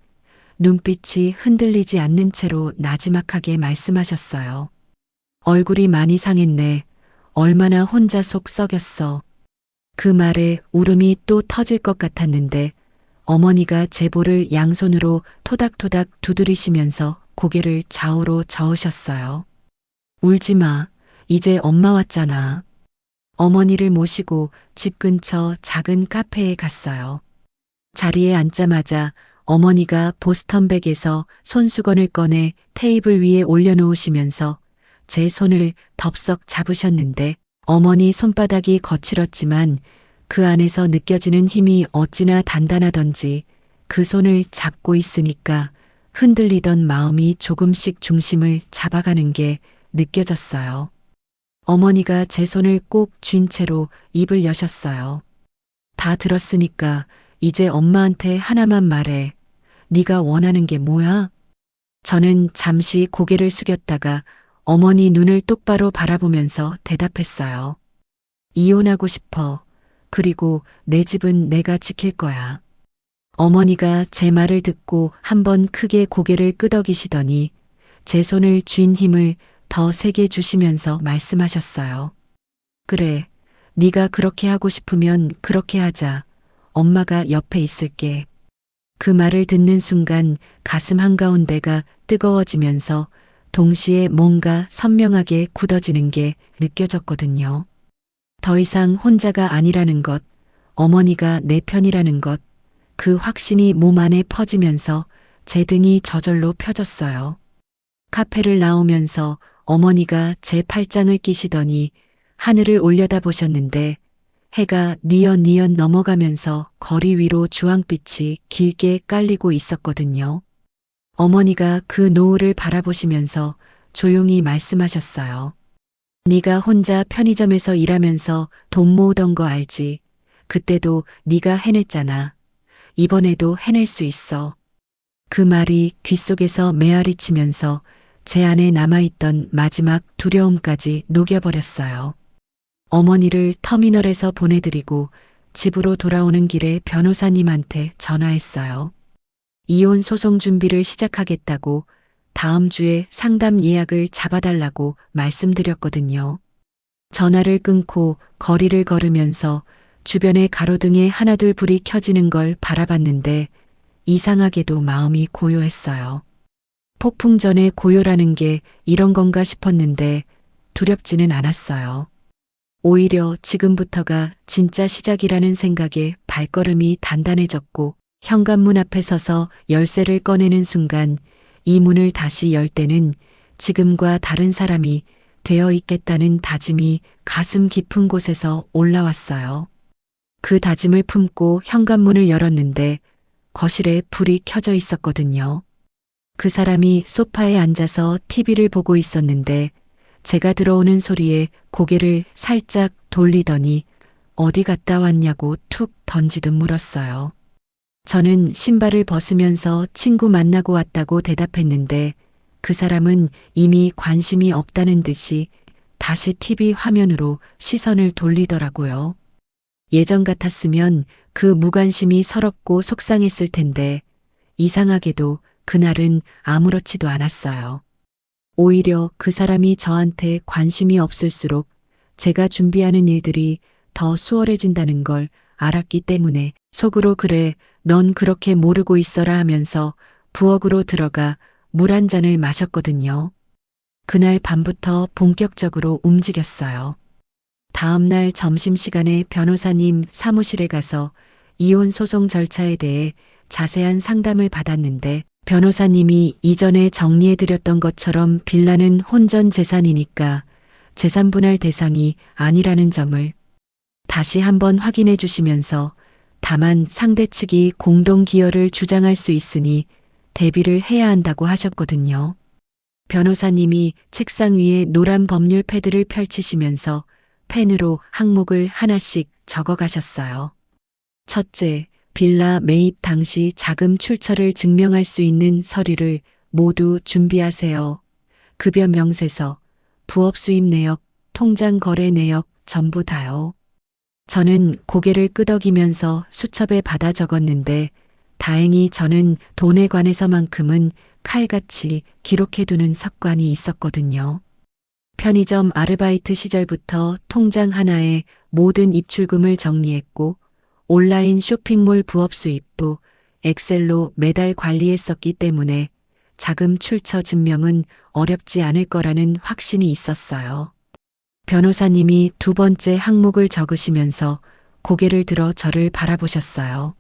눈빛이 흔들리지 않는 채로 나지막하게 말씀하셨어요. 얼굴이 많이 상했네. 얼마나 혼자 속 썩였어. 그 말에 울음이 또 터질 것 같았는데 어머니가 제 볼을 양손으로 토닥토닥 두드리시면서 고개를 좌우로 저으셨어요. 울지 마. 이제 엄마 왔잖아. 어머니를 모시고 집 근처 작은 카페에 갔어요. 자리에 앉자마자 어머니가 보스턴백에서 손수건을 꺼내 테이블 위에 올려놓으시면서 제 손을 덥석 잡으셨는데 어머니 손바닥이 거칠었지만 그 안에서 느껴지는 힘이 어찌나 단단하던지 그 손을 잡고 있으니까 흔들리던 마음이 조금씩 중심을 잡아가는 게 느껴졌어요. 어머니가 제 손을 꼭 쥔 채로 입을 여셨어요. 다 들었으니까 이제 엄마한테 하나만 말해. 네가 원하는 게 뭐야? 저는 잠시 고개를 숙였다가 어머니 눈을 똑바로 바라보면서 대답했어요. 이혼하고 싶어. 그리고 내 집은 내가 지킬 거야. 어머니가 제 말을 듣고 한번 크게 고개를 끄덕이시더니 제 손을 쥔 힘을 더 세게 주시면서 말씀하셨어요. 그래, 네가 그렇게 하고 싶으면 그렇게 하자. 엄마가 옆에 있을게. 그 말을 듣는 순간 가슴 한가운데가 뜨거워지면서 동시에 뭔가 선명하게 굳어지는 게 느껴졌거든요. 더 이상 혼자가 아니라는 것, 어머니가 내 편이라는 것, 그 확신이 몸 안에 퍼지면서 제 등이 저절로 펴졌어요. 카페를 나오면서 어머니가 제 팔짱을 끼시더니 하늘을 올려다보셨는데 해가 뉘엿뉘엿 넘어가면서 거리 위로 주황빛이 길게 깔리고 있었거든요. 어머니가 그 노을을 바라보시면서 조용히 말씀하셨어요. 네가 혼자 편의점에서 일하면서 돈 모으던 거 알지? 그때도 네가 해냈잖아. 이번에도 해낼 수 있어. 그 말이 귓속에서 메아리치면서 제 안에 남아있던 마지막 두려움까지 녹여버렸어요. 어머니를 터미널에서 보내드리고 집으로 돌아오는 길에 변호사님한테 전화했어요. 이혼 소송 준비를 시작하겠다고 다음 주에 상담 예약을 잡아달라고 말씀드렸거든요. 전화를 끊고 거리를 걸으면서 주변의 가로등에 하나둘 불이 켜지는 걸 바라봤는데 이상하게도 마음이 고요했어요. 폭풍 전의 고요라는 게 이런 건가 싶었는데 두렵지는 않았어요. 오히려 지금부터가 진짜 시작이라는 생각에 발걸음이 단단해졌고 현관문 앞에 서서 열쇠를 꺼내는 순간 이 문을 다시 열 때는 지금과 다른 사람이 되어 있겠다는 다짐이 가슴 깊은 곳에서 올라왔어요. 그 다짐을 품고 현관문을 열었는데 거실에 불이 켜져 있었거든요. 그 사람이 소파에 앉아서 TV를 보고 있었는데 제가 들어오는 소리에 고개를 살짝 돌리더니 어디 갔다 왔냐고 툭 던지듯 물었어요. 저는 신발을 벗으면서 친구 만나고 왔다고 대답했는데 그 사람은 이미 관심이 없다는 듯이 다시 TV 화면으로 시선을 돌리더라고요. 예전 같았으면 그 무관심이 서럽고 속상했을 텐데 이상하게도 그날은 아무렇지도 않았어요. 오히려 그 사람이 저한테 관심이 없을수록 제가 준비하는 일들이 더 수월해진다는 걸 알았기 때문에 속으로 그래, 넌 그렇게 모르고 있어라 하면서 부엌으로 들어가 물 한 잔을 마셨거든요. 그날 밤부터 본격적으로 움직였어요. 다음날 점심시간에 변호사님 사무실에 가서 이혼 소송 절차에 대해 자세한 상담을 받았는데 변호사님이 이전에 정리해드렸던 것처럼 빌라는 혼전 재산이니까 재산 분할 대상이 아니라는 점을 다시 한번 확인해 주시면서 다만 상대 측이 공동 기여를 주장할 수 있으니 대비를 해야 한다고 하셨거든요. 변호사님이 책상 위에 노란 법률 패드를 펼치시면서 펜으로 항목을 하나씩 적어 가셨어요. 첫째, 빌라 매입 당시 자금 출처를 증명할 수 있는 서류를 모두 준비하세요. 급여 명세서, 부업 수입 내역, 통장 거래 내역 전부 다요. 저는 고개를 끄덕이면서 수첩에 받아 적었는데 다행히 저는 돈에 관해서만큼은 칼같이 기록해두는 습관이 있었거든요. 편의점 아르바이트 시절부터 통장 하나에 모든 입출금을 정리했고 온라인 쇼핑몰 부업 수입도 엑셀로 매달 관리했었기 때문에 자금 출처 증명은 어렵지 않을 거라는 확신이 있었어요. 변호사님이 두 번째 항목을 적으시면서 고개를 들어 저를 바라보셨어요.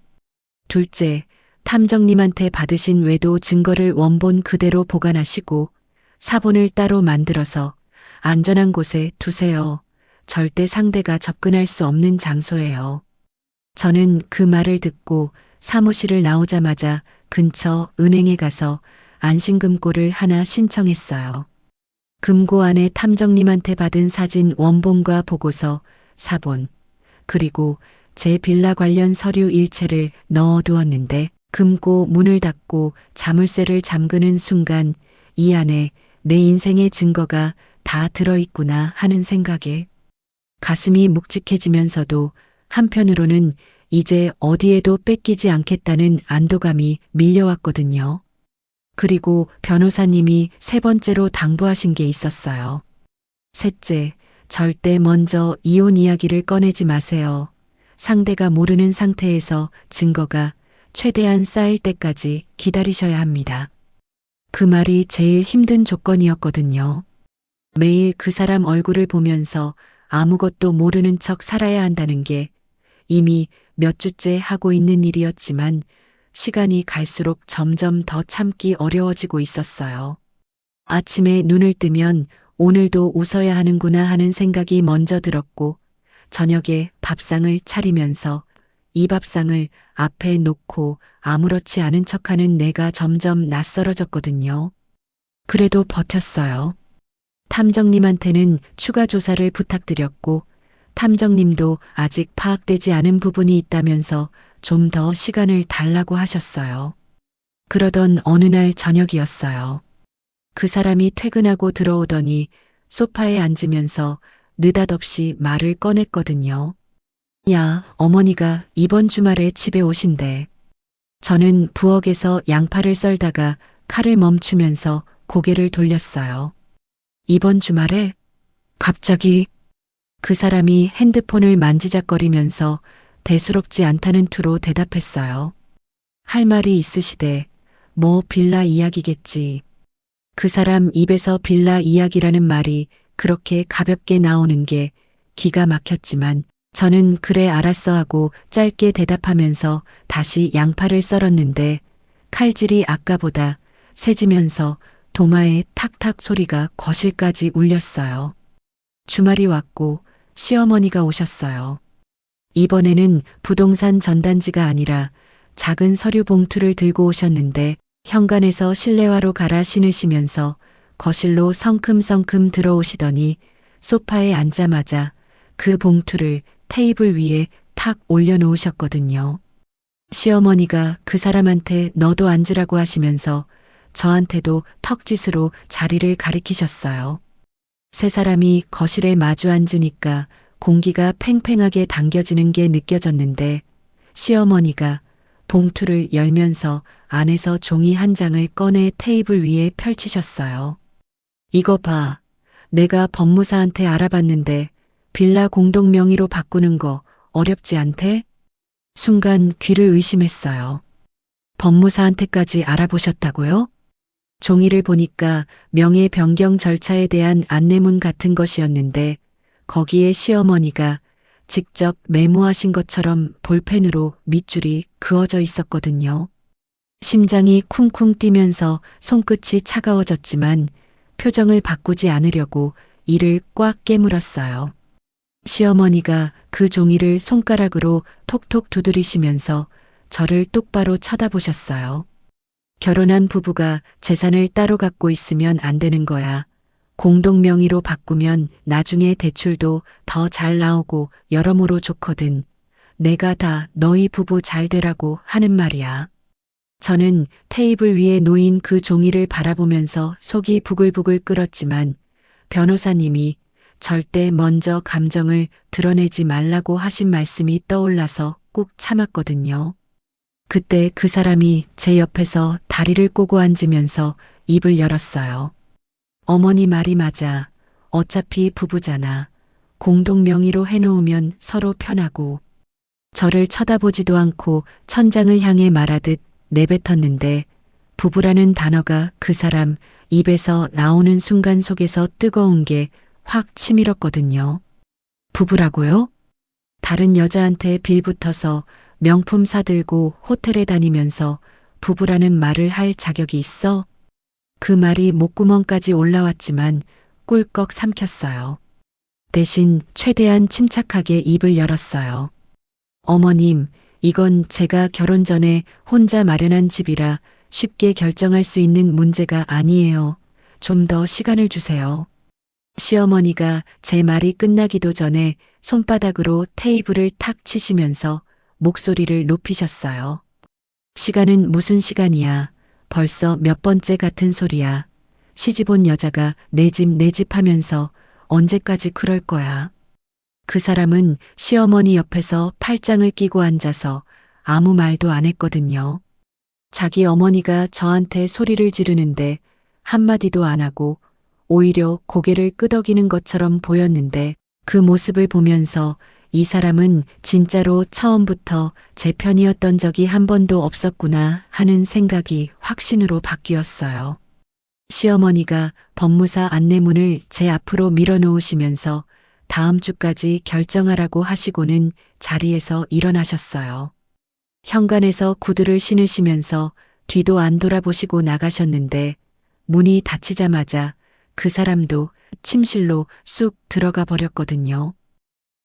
둘째, 탐정님한테 받으신 외도 증거를 원본 그대로 보관하시고 사본을 따로 만들어서 안전한 곳에 두세요. 절대 상대가 접근할 수 없는 장소예요. 저는 그 말을 듣고 사무실을 나오자마자 근처 은행에 가서 안심금고를 하나 신청했어요. 금고 안에 탐정님한테 받은 사진 원본과 보고서, 사본, 그리고 제 빌라 관련 서류 일체를 넣어두었는데 금고 문을 닫고 자물쇠를 잠그는 순간 이 안에 내 인생의 증거가 다 들어있구나 하는 생각에 가슴이 묵직해지면서도 한편으로는 이제 어디에도 뺏기지 않겠다는 안도감이 밀려왔거든요. 그리고 변호사님이 세 번째로 당부하신 게 있었어요. 셋째, 절대 먼저 이혼 이야기를 꺼내지 마세요. 상대가 모르는 상태에서 증거가 최대한 쌓일 때까지 기다리셔야 합니다. 그 말이 제일 힘든 조건이었거든요. 매일 그 사람 얼굴을 보면서 아무것도 모르는 척 살아야 한다는 게 이미 몇 주째 하고 있는 일이었지만 시간이 갈수록 점점 더 참기 어려워지고 있었어요. 아침에 눈을 뜨면 오늘도 웃어야 하는구나 하는 생각이 먼저 들었고 저녁에 밥상을 차리면서 이 밥상을 앞에 놓고 아무렇지 않은 척하는 내가 점점 낯설어졌거든요. 그래도 버텼어요. 탐정님한테는 추가 조사를 부탁드렸고 탐정님도 아직 파악되지 않은 부분이 있다면서 좀 더 시간을 달라고 하셨어요. 그러던 어느 날 저녁이었어요. 그 사람이 퇴근하고 들어오더니 소파에 앉으면서 느닷없이 말을 꺼냈거든요. 야, 어머니가 이번 주말에 집에 오신대. 저는 부엌에서 양파를 썰다가 칼을 멈추면서 고개를 돌렸어요. 이번 주말에? 갑자기 그 사람이 핸드폰을 만지작거리면서 대수롭지 않다는 투로 대답했어요. 할 말이 있으시대. 뭐 빌라 이야기겠지. 그 사람 입에서 빌라 이야기라는 말이 그렇게 가볍게 나오는 게 기가 막혔지만 저는 그래 알았어 하고 짧게 대답하면서 다시 양파를 썰었는데 칼질이 아까보다 세지면서 도마의 탁탁 소리가 거실까지 울렸어요. 주말이 왔고 시어머니가 오셨어요. 이번에는 부동산 전단지가 아니라 작은 서류 봉투를 들고 오셨는데 현관에서 실내화로 갈아 신으시면서 거실로 성큼성큼 들어오시더니 소파에 앉자마자 그 봉투를 테이블 위에 탁 올려놓으셨거든요. 시어머니가 그 사람한테 너도 앉으라고 하시면서 저한테도 턱짓으로 자리를 가리키셨어요. 세 사람이 거실에 마주 앉으니까 공기가 팽팽하게 당겨지는 게 느껴졌는데 시어머니가 봉투를 열면서 안에서 종이 한 장을 꺼내 테이블 위에 펼치셨어요. 이거 봐. 내가 법무사한테 알아봤는데 빌라 공동 명의로 바꾸는 거 어렵지 않대? 순간 귀를 의심했어요. 법무사한테까지 알아보셨다고요? 종이를 보니까 명예 변경 절차에 대한 안내문 같은 것이었는데 거기에 시어머니가 직접 메모하신 것처럼 볼펜으로 밑줄이 그어져 있었거든요. 심장이 쿵쿵 뛰면서 손끝이 차가워졌지만 표정을 바꾸지 않으려고 이를 꽉 깨물었어요. 시어머니가 그 종이를 손가락으로 톡톡 두드리시면서 저를 똑바로 쳐다보셨어요. 결혼한 부부가 재산을 따로 갖고 있으면 안 되는 거야. 공동 명의로 바꾸면 나중에 대출도 더 잘 나오고 여러모로 좋거든. 내가 다 너희 부부 잘 되라고 하는 말이야. 저는 테이블 위에 놓인 그 종이를 바라보면서 속이 부글부글 끓었지만 변호사님이 절대 먼저 감정을 드러내지 말라고 하신 말씀이 떠올라서 꾹 참았거든요. 그때 그 사람이 제 옆에서 다리를 꼬고 앉으면서 입을 열었어요. 어머니 말이 맞아. 어차피 부부잖아. 공동 명의로 해놓으면 서로 편하고. 저를 쳐다보지도 않고 천장을 향해 말하듯 내뱉었는데 부부라는 단어가 그 사람 입에서 나오는 순간 속에서 뜨거운 게 확 치밀었거든요. 부부라고요? 다른 여자한테 빌붙어서 명품 사들고 호텔에 다니면서 부부라는 말을 할 자격이 있어? 그 말이 목구멍까지 올라왔지만 꿀꺽 삼켰어요. 대신 최대한 침착하게 입을 열었어요. 어머님, 이건 제가 결혼 전에 혼자 마련한 집이라 쉽게 결정할 수 있는 문제가 아니에요. 좀 더 시간을 주세요. 시어머니가 제 말이 끝나기도 전에 손바닥으로 테이블을 탁 치시면서 목소리를 높이셨어요. 시간은 무슨 시간이야. 벌써 몇 번째 같은 소리야. 시집 온 여자가 내 집 하면서 언제까지 그럴 거야. 그 사람은 시어머니 옆에서 팔짱을 끼고 앉아서 아무 말도 안 했거든요. 자기 어머니가 저한테 소리를 지르는데 한마디도 안 하고 오히려 고개를 끄덕이는 것처럼 보였는데 그 모습을 보면서 이 사람은 진짜로 처음부터 제 편이었던 적이 한 번도 없었구나 하는 생각이 확신으로 바뀌었어요. 시어머니가 법무사 안내문을 제 앞으로 밀어놓으시면서 다음 주까지 결정하라고 하시고는 자리에서 일어나셨어요. 현관에서 구두를 신으시면서 뒤도 안 돌아보시고 나가셨는데 문이 닫히자마자 그 사람도 침실로 쑥 들어가 버렸거든요.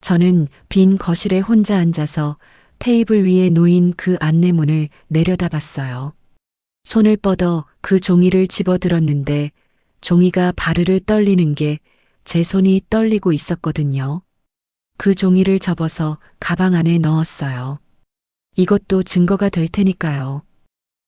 저는 빈 거실에 혼자 앉아서 테이블 위에 놓인 그 안내문을 내려다봤어요. 손을 뻗어 그 종이를 집어들었는데 종이가 바르르 떨리는 게 제 손이 떨리고 있었거든요. 그 종이를 접어서 가방 안에 넣었어요. 이것도 증거가 될 테니까요.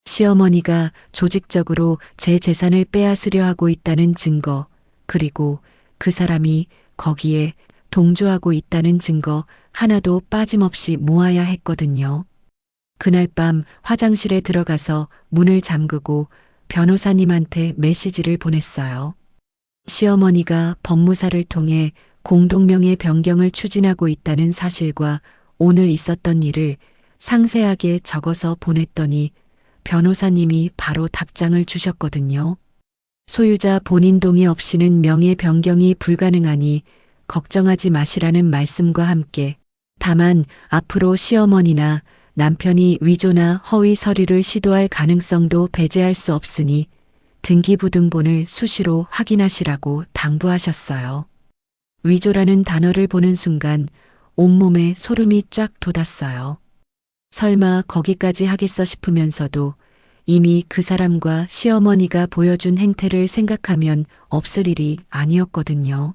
시어머니가 조직적으로 제 재산을 빼앗으려 하고 있다는 증거, 그리고 그 사람이 거기에 동조하고 있다는 증거 하나도 빠짐없이 모아야 했거든요. 그날 밤 화장실에 들어가서 문을 잠그고 변호사님한테 메시지를 보냈어요. 시어머니가 법무사를 통해 공동명의 변경을 추진하고 있다는 사실과 오늘 있었던 일을 상세하게 적어서 보냈더니 변호사님이 바로 답장을 주셨거든요. 소유자 본인 동의 없이는 명의 변경이 불가능하니 걱정하지 마시라는 말씀과 함께 다만 앞으로 시어머니나 남편이 위조나 허위 서류를 시도할 가능성도 배제할 수 없으니 등기부등본을 수시로 확인하시라고 당부하셨어요. 위조라는 단어를 보는 순간 온몸에 소름이 쫙 돋았어요. 설마 거기까지 하겠어 싶으면서도 이미 그 사람과 시어머니가 보여준 행태를 생각하면 없을 일이 아니었거든요.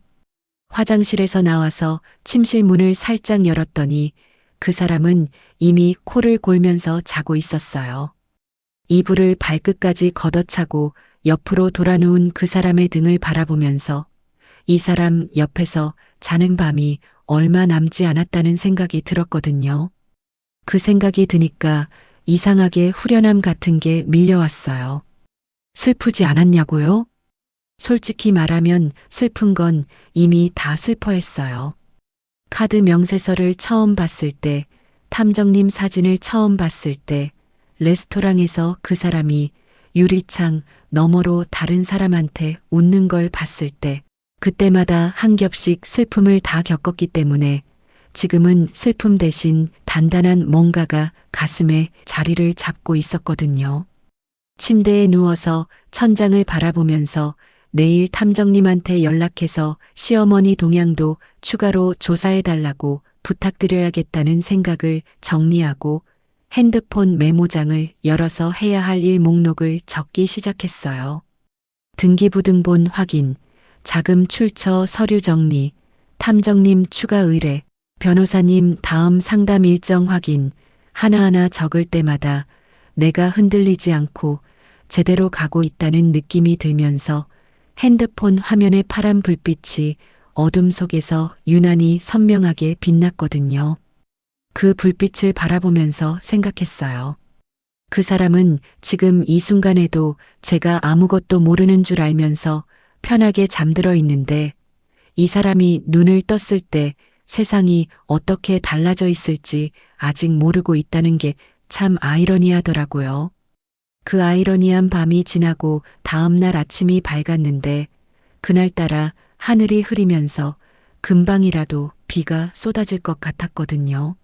화장실에서 나와서 침실 문을 살짝 열었더니 그 사람은 이미 코를 골면서 자고 있었어요. 이불을 발끝까지 걷어차고 옆으로 돌아누운 그 사람의 등을 바라보면서 이 사람 옆에서 자는 밤이 얼마 남지 않았다는 생각이 들었거든요. 그 생각이 드니까 이상하게 후련함 같은 게 밀려왔어요. 슬프지 않았냐고요? 솔직히 말하면 슬픈 건 이미 다 슬퍼했어요. 카드 명세서를 처음 봤을 때, 탐정님 사진을 처음 봤을 때, 레스토랑에서 그 사람이 유리창 너머로 다른 사람한테 웃는 걸 봤을 때, 그때마다 한 겹씩 슬픔을 다 겪었기 때문에 지금은 슬픔 대신 단단한 뭔가가 가슴에 자리를 잡고 있었거든요. 침대에 누워서 천장을 바라보면서 내일 탐정님한테 연락해서 시어머니 동향도 추가로 조사해달라고 부탁드려야겠다는 생각을 정리하고 핸드폰 메모장을 열어서 해야 할 일 목록을 적기 시작했어요. 등기부등본 확인, 자금 출처 서류 정리, 탐정님 추가 의뢰, 변호사님 다음 상담 일정 확인, 하나하나 적을 때마다 내가 흔들리지 않고 제대로 가고 있다는 느낌이 들면서 핸드폰 화면의 파란 불빛이 어둠 속에서 유난히 선명하게 빛났거든요. 그 불빛을 바라보면서 생각했어요. 그 사람은 지금 이 순간에도 제가 아무것도 모르는 줄 알면서 편하게 잠들어 있는데 이 사람이 눈을 떴을 때 세상이 어떻게 달라져 있을지 아직 모르고 있다는 게 참 아이러니하더라고요. 그 아이러니한 밤이 지나고 다음 날 아침이 밝았는데 그날따라 하늘이 흐리면서 금방이라도 비가 쏟아질 것 같았거든요.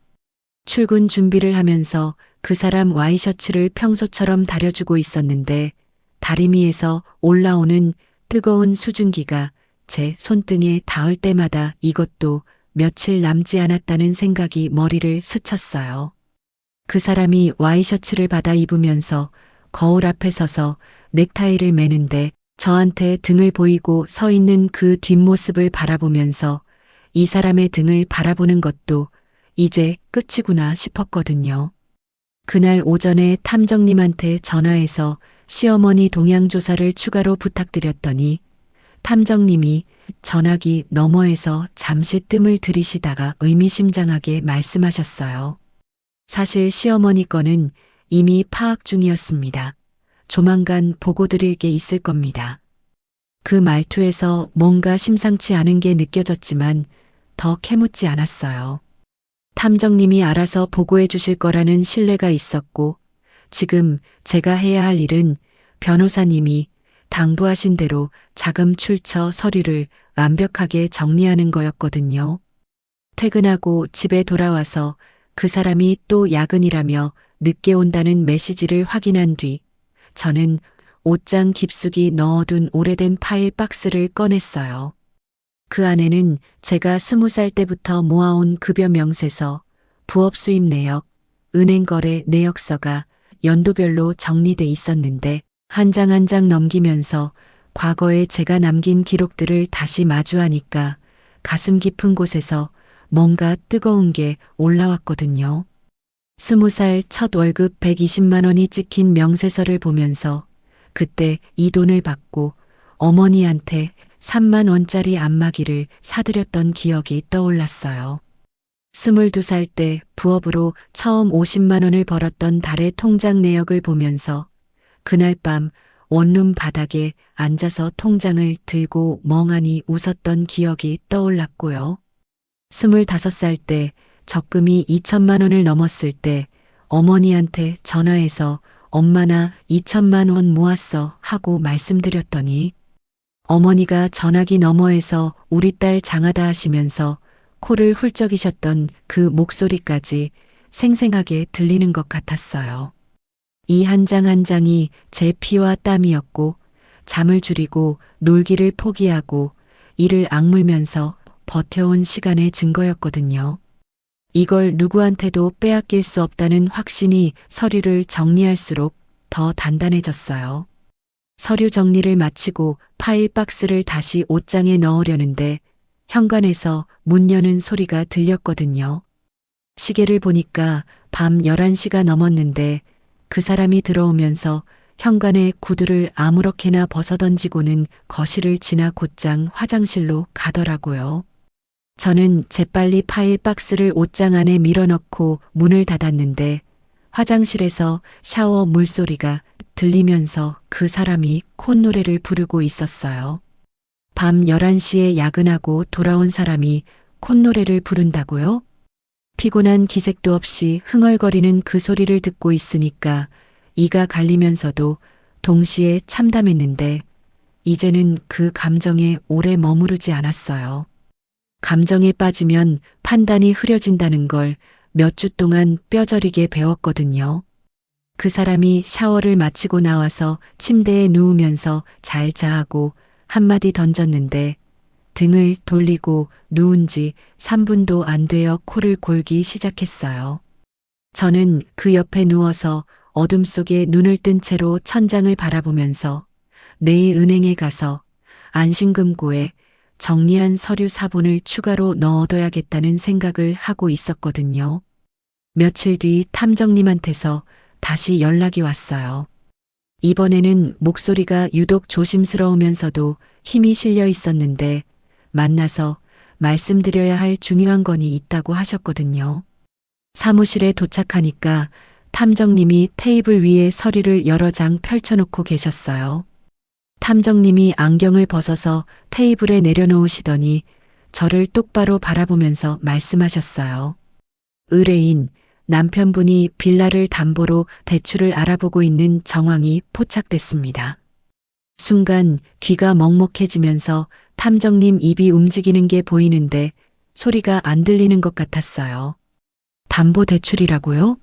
출근 준비를 하면서 그 사람 와이셔츠를 평소처럼 다려주고 있었는데 다리미에서 올라오는 뜨거운 수증기가 제 손등에 닿을 때마다 이것도 며칠 남지 않았다는 생각이 머리를 스쳤어요. 그 사람이 와이셔츠를 받아 입으면서 거울 앞에 서서 넥타이를 매는데 저한테 등을 보이고 서 있는 그 뒷모습을 바라보면서 이 사람의 등을 바라보는 것도 이제 끝이구나 싶었거든요. 그날 오전에 탐정님한테 전화해서 시어머니 동향 조사를 추가로 부탁드렸더니 탐정님이 전화기 너머에서 잠시 뜸을 들이시다가 의미심장하게 말씀하셨어요. 사실 시어머니 거는 이미 파악 중이었습니다. 조만간 보고 드릴 게 있을 겁니다. 그 말투에서 뭔가 심상치 않은 게 느껴졌지만 더 캐묻지 않았어요. 탐정님이 알아서 보고해 주실 거라는 신뢰가 있었고 지금 제가 해야 할 일은 변호사님이 당부하신 대로 자금 출처 서류를 완벽하게 정리하는 거였거든요. 퇴근하고 집에 돌아와서 그 사람이 또 야근이라며 늦게 온다는 메시지를 확인한 뒤 저는 옷장 깊숙이 넣어둔 오래된 파일 박스를 꺼냈어요. 그 안에는 제가 20살 때부터 모아온 급여 명세서, 부업 수입 내역, 은행 거래 내역서가 연도별로 정리돼 있었는데 한 장 한 장 넘기면서 과거에 제가 남긴 기록들을 다시 마주하니까 가슴 깊은 곳에서 뭔가 뜨거운 게 올라왔거든요. 20살 첫 월급 120만 원이 찍힌 명세서를 보면서 그때 이 돈을 받고 어머니한테 3만 원짜리 안마기를 사드렸던 기억이 떠올랐어요. 22살 때 부업으로 처음 50만 원을 벌었던 달의 통장 내역을 보면서 그날 밤 원룸 바닥에 앉아서 통장을 들고 멍하니 웃었던 기억이 떠올랐고요. 25살 때 적금이 2천만 원을 넘었을 때 어머니한테 전화해서 엄마 나 2천만 원 모았어 하고 말씀드렸더니 어머니가 전화기 너머에서 우리 딸 장하다 하시면서 코를 훌쩍이셨던 그 목소리까지 생생하게 들리는 것 같았어요. 이 한 장 한 장이 제 피와 땀이었고 잠을 줄이고 놀기를 포기하고 이를 악물면서 버텨온 시간의 증거였거든요. 이걸 누구한테도 빼앗길 수 없다는 확신이 서류를 정리할수록 더 단단해졌어요. 서류 정리를 마치고 파일 박스를 다시 옷장에 넣으려는데 현관에서 문 여는 소리가 들렸거든요. 시계를 보니까 밤 11시가 넘었는데 그 사람이 들어오면서 현관에 구두를 아무렇게나 벗어던지고는 거실을 지나 곧장 화장실로 가더라고요. 저는 재빨리 파일 박스를 옷장 안에 밀어넣고 문을 닫았는데 화장실에서 샤워 물소리가 들리면서 그 사람이 콧노래를 부르고 있었어요. 밤 11시에 야근하고 돌아온 사람이 콧노래를 부른다고요? 피곤한 기색도 없이 흥얼거리는 그 소리를 듣고 있으니까 이가 갈리면서도 동시에 참담했는데 이제는 그 감정에 오래 머무르지 않았어요. 감정에 빠지면 판단이 흐려진다는 걸 몇 주 동안 뼈저리게 배웠거든요. 그 사람이 샤워를 마치고 나와서 침대에 누우면서 잘 자하고 한마디 던졌는데 등을 돌리고 누운 지 3분도 안 되어 코를 골기 시작했어요. 저는 그 옆에 누워서 어둠 속에 눈을 뜬 채로 천장을 바라보면서 내일 은행에 가서 안심금고에 정리한 서류 사본을 추가로 넣어둬야겠다는 생각을 하고 있었거든요. 며칠 뒤 탐정님한테서 다시 연락이 왔어요. 이번에는 목소리가 유독 조심스러우면서도 힘이 실려 있었는데 만나서 말씀드려야 할 중요한 건이 있다고 하셨거든요. 사무실에 도착하니까 탐정님이 테이블 위에 서류를 여러 장 펼쳐놓고 계셨어요. 탐정님이 안경을 벗어서 테이블에 내려놓으시더니 저를 똑바로 바라보면서 말씀하셨어요. 의뢰인, 남편분이 빌라를 담보로 대출을 알아보고 있는 정황이 포착됐습니다. 순간 귀가 먹먹해지면서 탐정님 입이 움직이는 게 보이는데 소리가 안 들리는 것 같았어요. 담보 대출이라고요?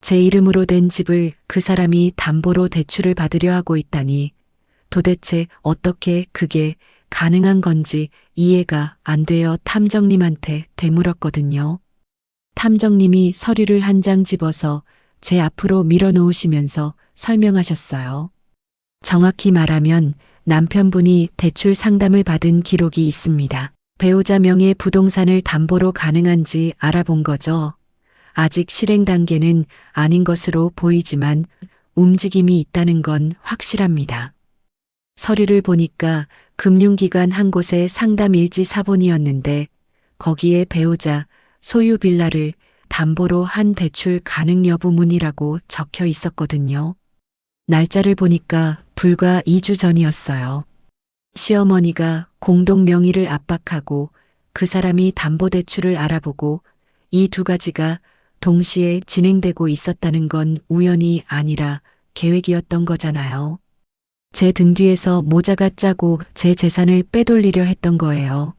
제 이름으로 된 집을 그 사람이 담보로 대출을 받으려 하고 있다니 도대체 어떻게 그게 가능한 건지 이해가 안 되어 탐정님한테 되물었거든요. 탐정님이 서류를 한 장 집어서 제 앞으로 밀어놓으시면서 설명하셨어요. 정확히 말하면 남편분이 대출 상담을 받은 기록이 있습니다. 배우자 명의 부동산을 담보로 가능한지 알아본 거죠. 아직 실행 단계는 아닌 것으로 보이지만 움직임이 있다는 건 확실합니다. 서류를 보니까 금융기관 한 곳의 상담 일지 사본이었는데 거기에 배우자 소유 빌라를 담보로 한 대출 가능 여부 문의라고 적혀 있었거든요. 날짜를 보니까 불과 2주 전이었어요. 시어머니가 공동 명의를 압박하고 그 사람이 담보대출을 알아보고 이 두 가지가 동시에 진행되고 있었다는 건 우연이 아니라 계획이었던 거잖아요. 제 등 뒤에서 모자가 짜고 제 재산을 빼돌리려 했던 거예요.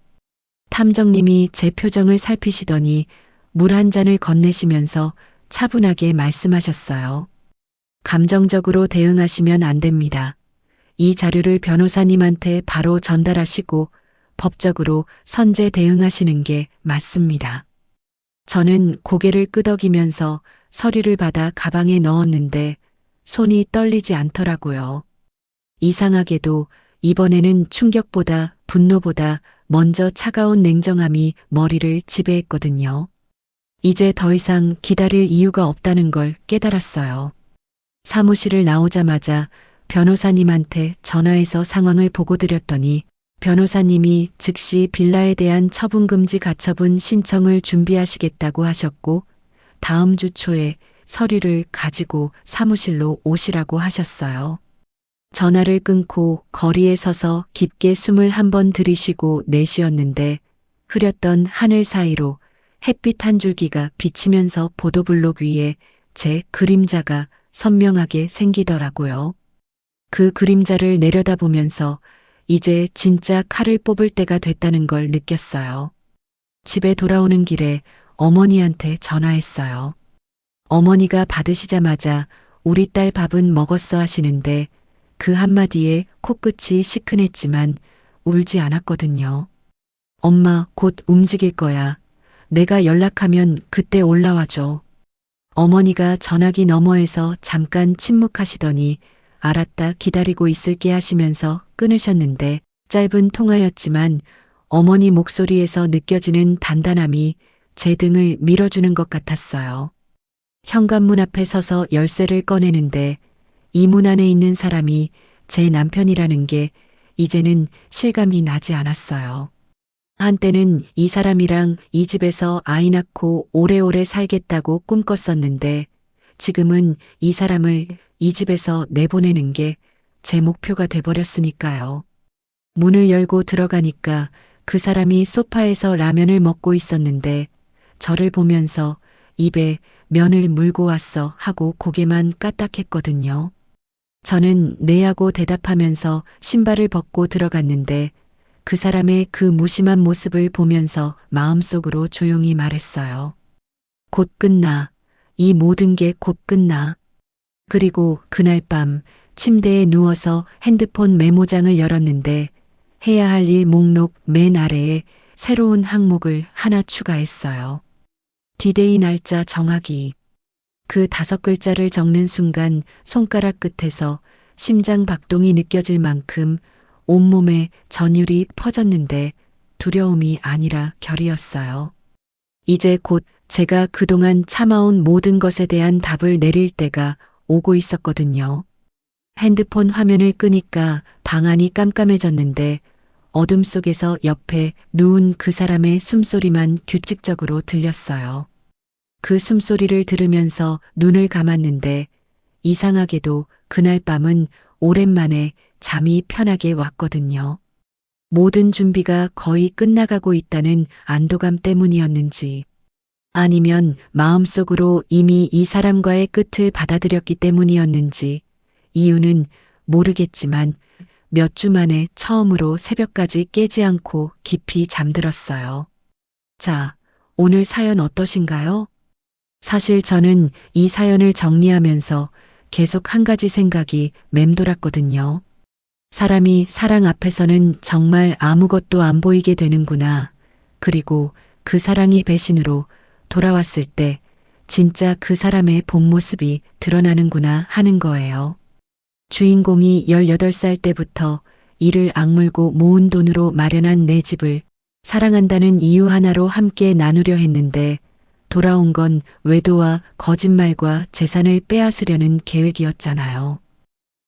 탐정님이 제 표정을 살피시더니 물 한 잔을 건네시면서 차분하게 말씀하셨어요. 감정적으로 대응하시면 안 됩니다. 이 자료를 변호사님한테 바로 전달하시고 법적으로 선제 대응하시는 게 맞습니다. 저는 고개를 끄덕이면서 서류를 받아 가방에 넣었는데 손이 떨리지 않더라고요. 이상하게도 이번에는 충격보다 분노보다 먼저 차가운 냉정함이 머리를 지배했거든요. 이제 더 이상 기다릴 이유가 없다는 걸 깨달았어요. 사무실을 나오자마자 변호사님한테 전화해서 상황을 보고드렸더니 변호사님이 즉시 빌라에 대한 처분금지 가처분 신청을 준비하시겠다고 하셨고 다음 주 초에 서류를 가지고 사무실로 오시라고 하셨어요. 전화를 끊고 거리에 서서 깊게 숨을 한번 들이쉬고 내쉬었는데 흐렸던 하늘 사이로 햇빛 한 줄기가 비치면서 보도블록 위에 제 그림자가 선명하게 생기더라고요. 그 그림자를 내려다보면서 이제 진짜 칼을 뽑을 때가 됐다는 걸 느꼈어요. 집에 돌아오는 길에 어머니한테 전화했어요. 어머니가 받으시자마자 우리 딸 밥은 먹었어 하시는데 그 한마디에 코끝이 시큰했지만 울지 않았거든요. 엄마 곧 움직일 거야. 내가 연락하면 그때 올라와줘. 어머니가 전화기 너머에서 잠깐 침묵하시더니 알았다 기다리고 있을게 하시면서 끊으셨는데 짧은 통화였지만 어머니 목소리에서 느껴지는 단단함이 제 등을 밀어주는 것 같았어요. 현관문 앞에 서서 열쇠를 꺼내는데 이 문 안에 있는 사람이 제 남편이라는 게 이제는 실감이 나지 않았어요. 한때는 이 사람이랑 이 집에서 아이 낳고 오래오래 살겠다고 꿈꿨었는데 지금은 이 사람을 이 집에서 내보내는 게 제 목표가 돼버렸으니까요. 문을 열고 들어가니까 그 사람이 소파에서 라면을 먹고 있었는데 저를 보면서 입에 면을 물고 왔어 하고 고개만 까딱했거든요. 저는 네 하고 대답하면서 신발을 벗고 들어갔는데 그 사람의 그 무심한 모습을 보면서 마음속으로 조용히 말했어요. 곧 끝나. 이 모든 게 곧 끝나. 그리고 그날 밤 침대에 누워서 핸드폰 메모장을 열었는데 해야 할 일 목록 맨 아래에 새로운 항목을 하나 추가했어요. 디데이 날짜 정하기. 그 5글자를 적는 순간 손가락 끝에서 심장 박동이 느껴질 만큼 온몸에 전율이 퍼졌는데 두려움이 아니라 결이었어요. 이제 곧 제가 그동안 참아온 모든 것에 대한 답을 내릴 때가 오고 있었거든요. 핸드폰 화면을 끄니까 방안이 깜깜해졌는데 어둠 속에서 옆에 누운 그 사람의 숨소리만 규칙적으로 들렸어요. 그 숨소리를 들으면서 눈을 감았는데 이상하게도 그날 밤은 오랜만에 잠이 편하게 왔거든요. 모든 준비가 거의 끝나가고 있다는 안도감 때문이었는지 아니면 마음속으로 이미 이 사람과의 끝을 받아들였기 때문이었는지 이유는 모르겠지만 몇 주 만에 처음으로 새벽까지 깨지 않고 깊이 잠들었어요. 자, 오늘 사연 어떠신가요? 사실 저는 이 사연을 정리하면서 계속 한 가지 생각이 맴돌았거든요. 사람이 사랑 앞에서는 정말 아무것도 안 보이게 되는구나. 그리고 그 사랑이 배신으로 돌아왔을 때 진짜 그 사람의 본 모습이 드러나는구나 하는 거예요. 주인공이 18살 때부터 이를 악물고 모은 돈으로 마련한 내 집을 사랑한다는 이유 하나로 함께 나누려 했는데 돌아온 건 외도와 거짓말과 재산을 빼앗으려는 계획이었잖아요.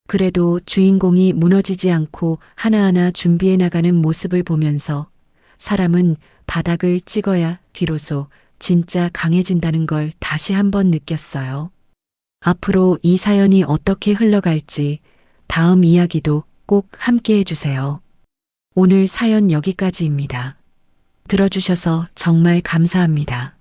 그래도 주인공이 무너지지 않고 하나하나 준비해 나가는 모습을 보면서 사람은 바닥을 찍어야 비로소 진짜 강해진다는 걸 다시 한번 느꼈어요. 앞으로 이 사연이 어떻게 흘러갈지 다음 이야기도 꼭 함께 해주세요. 오늘 사연 여기까지입니다. 들어주셔서 정말 감사합니다.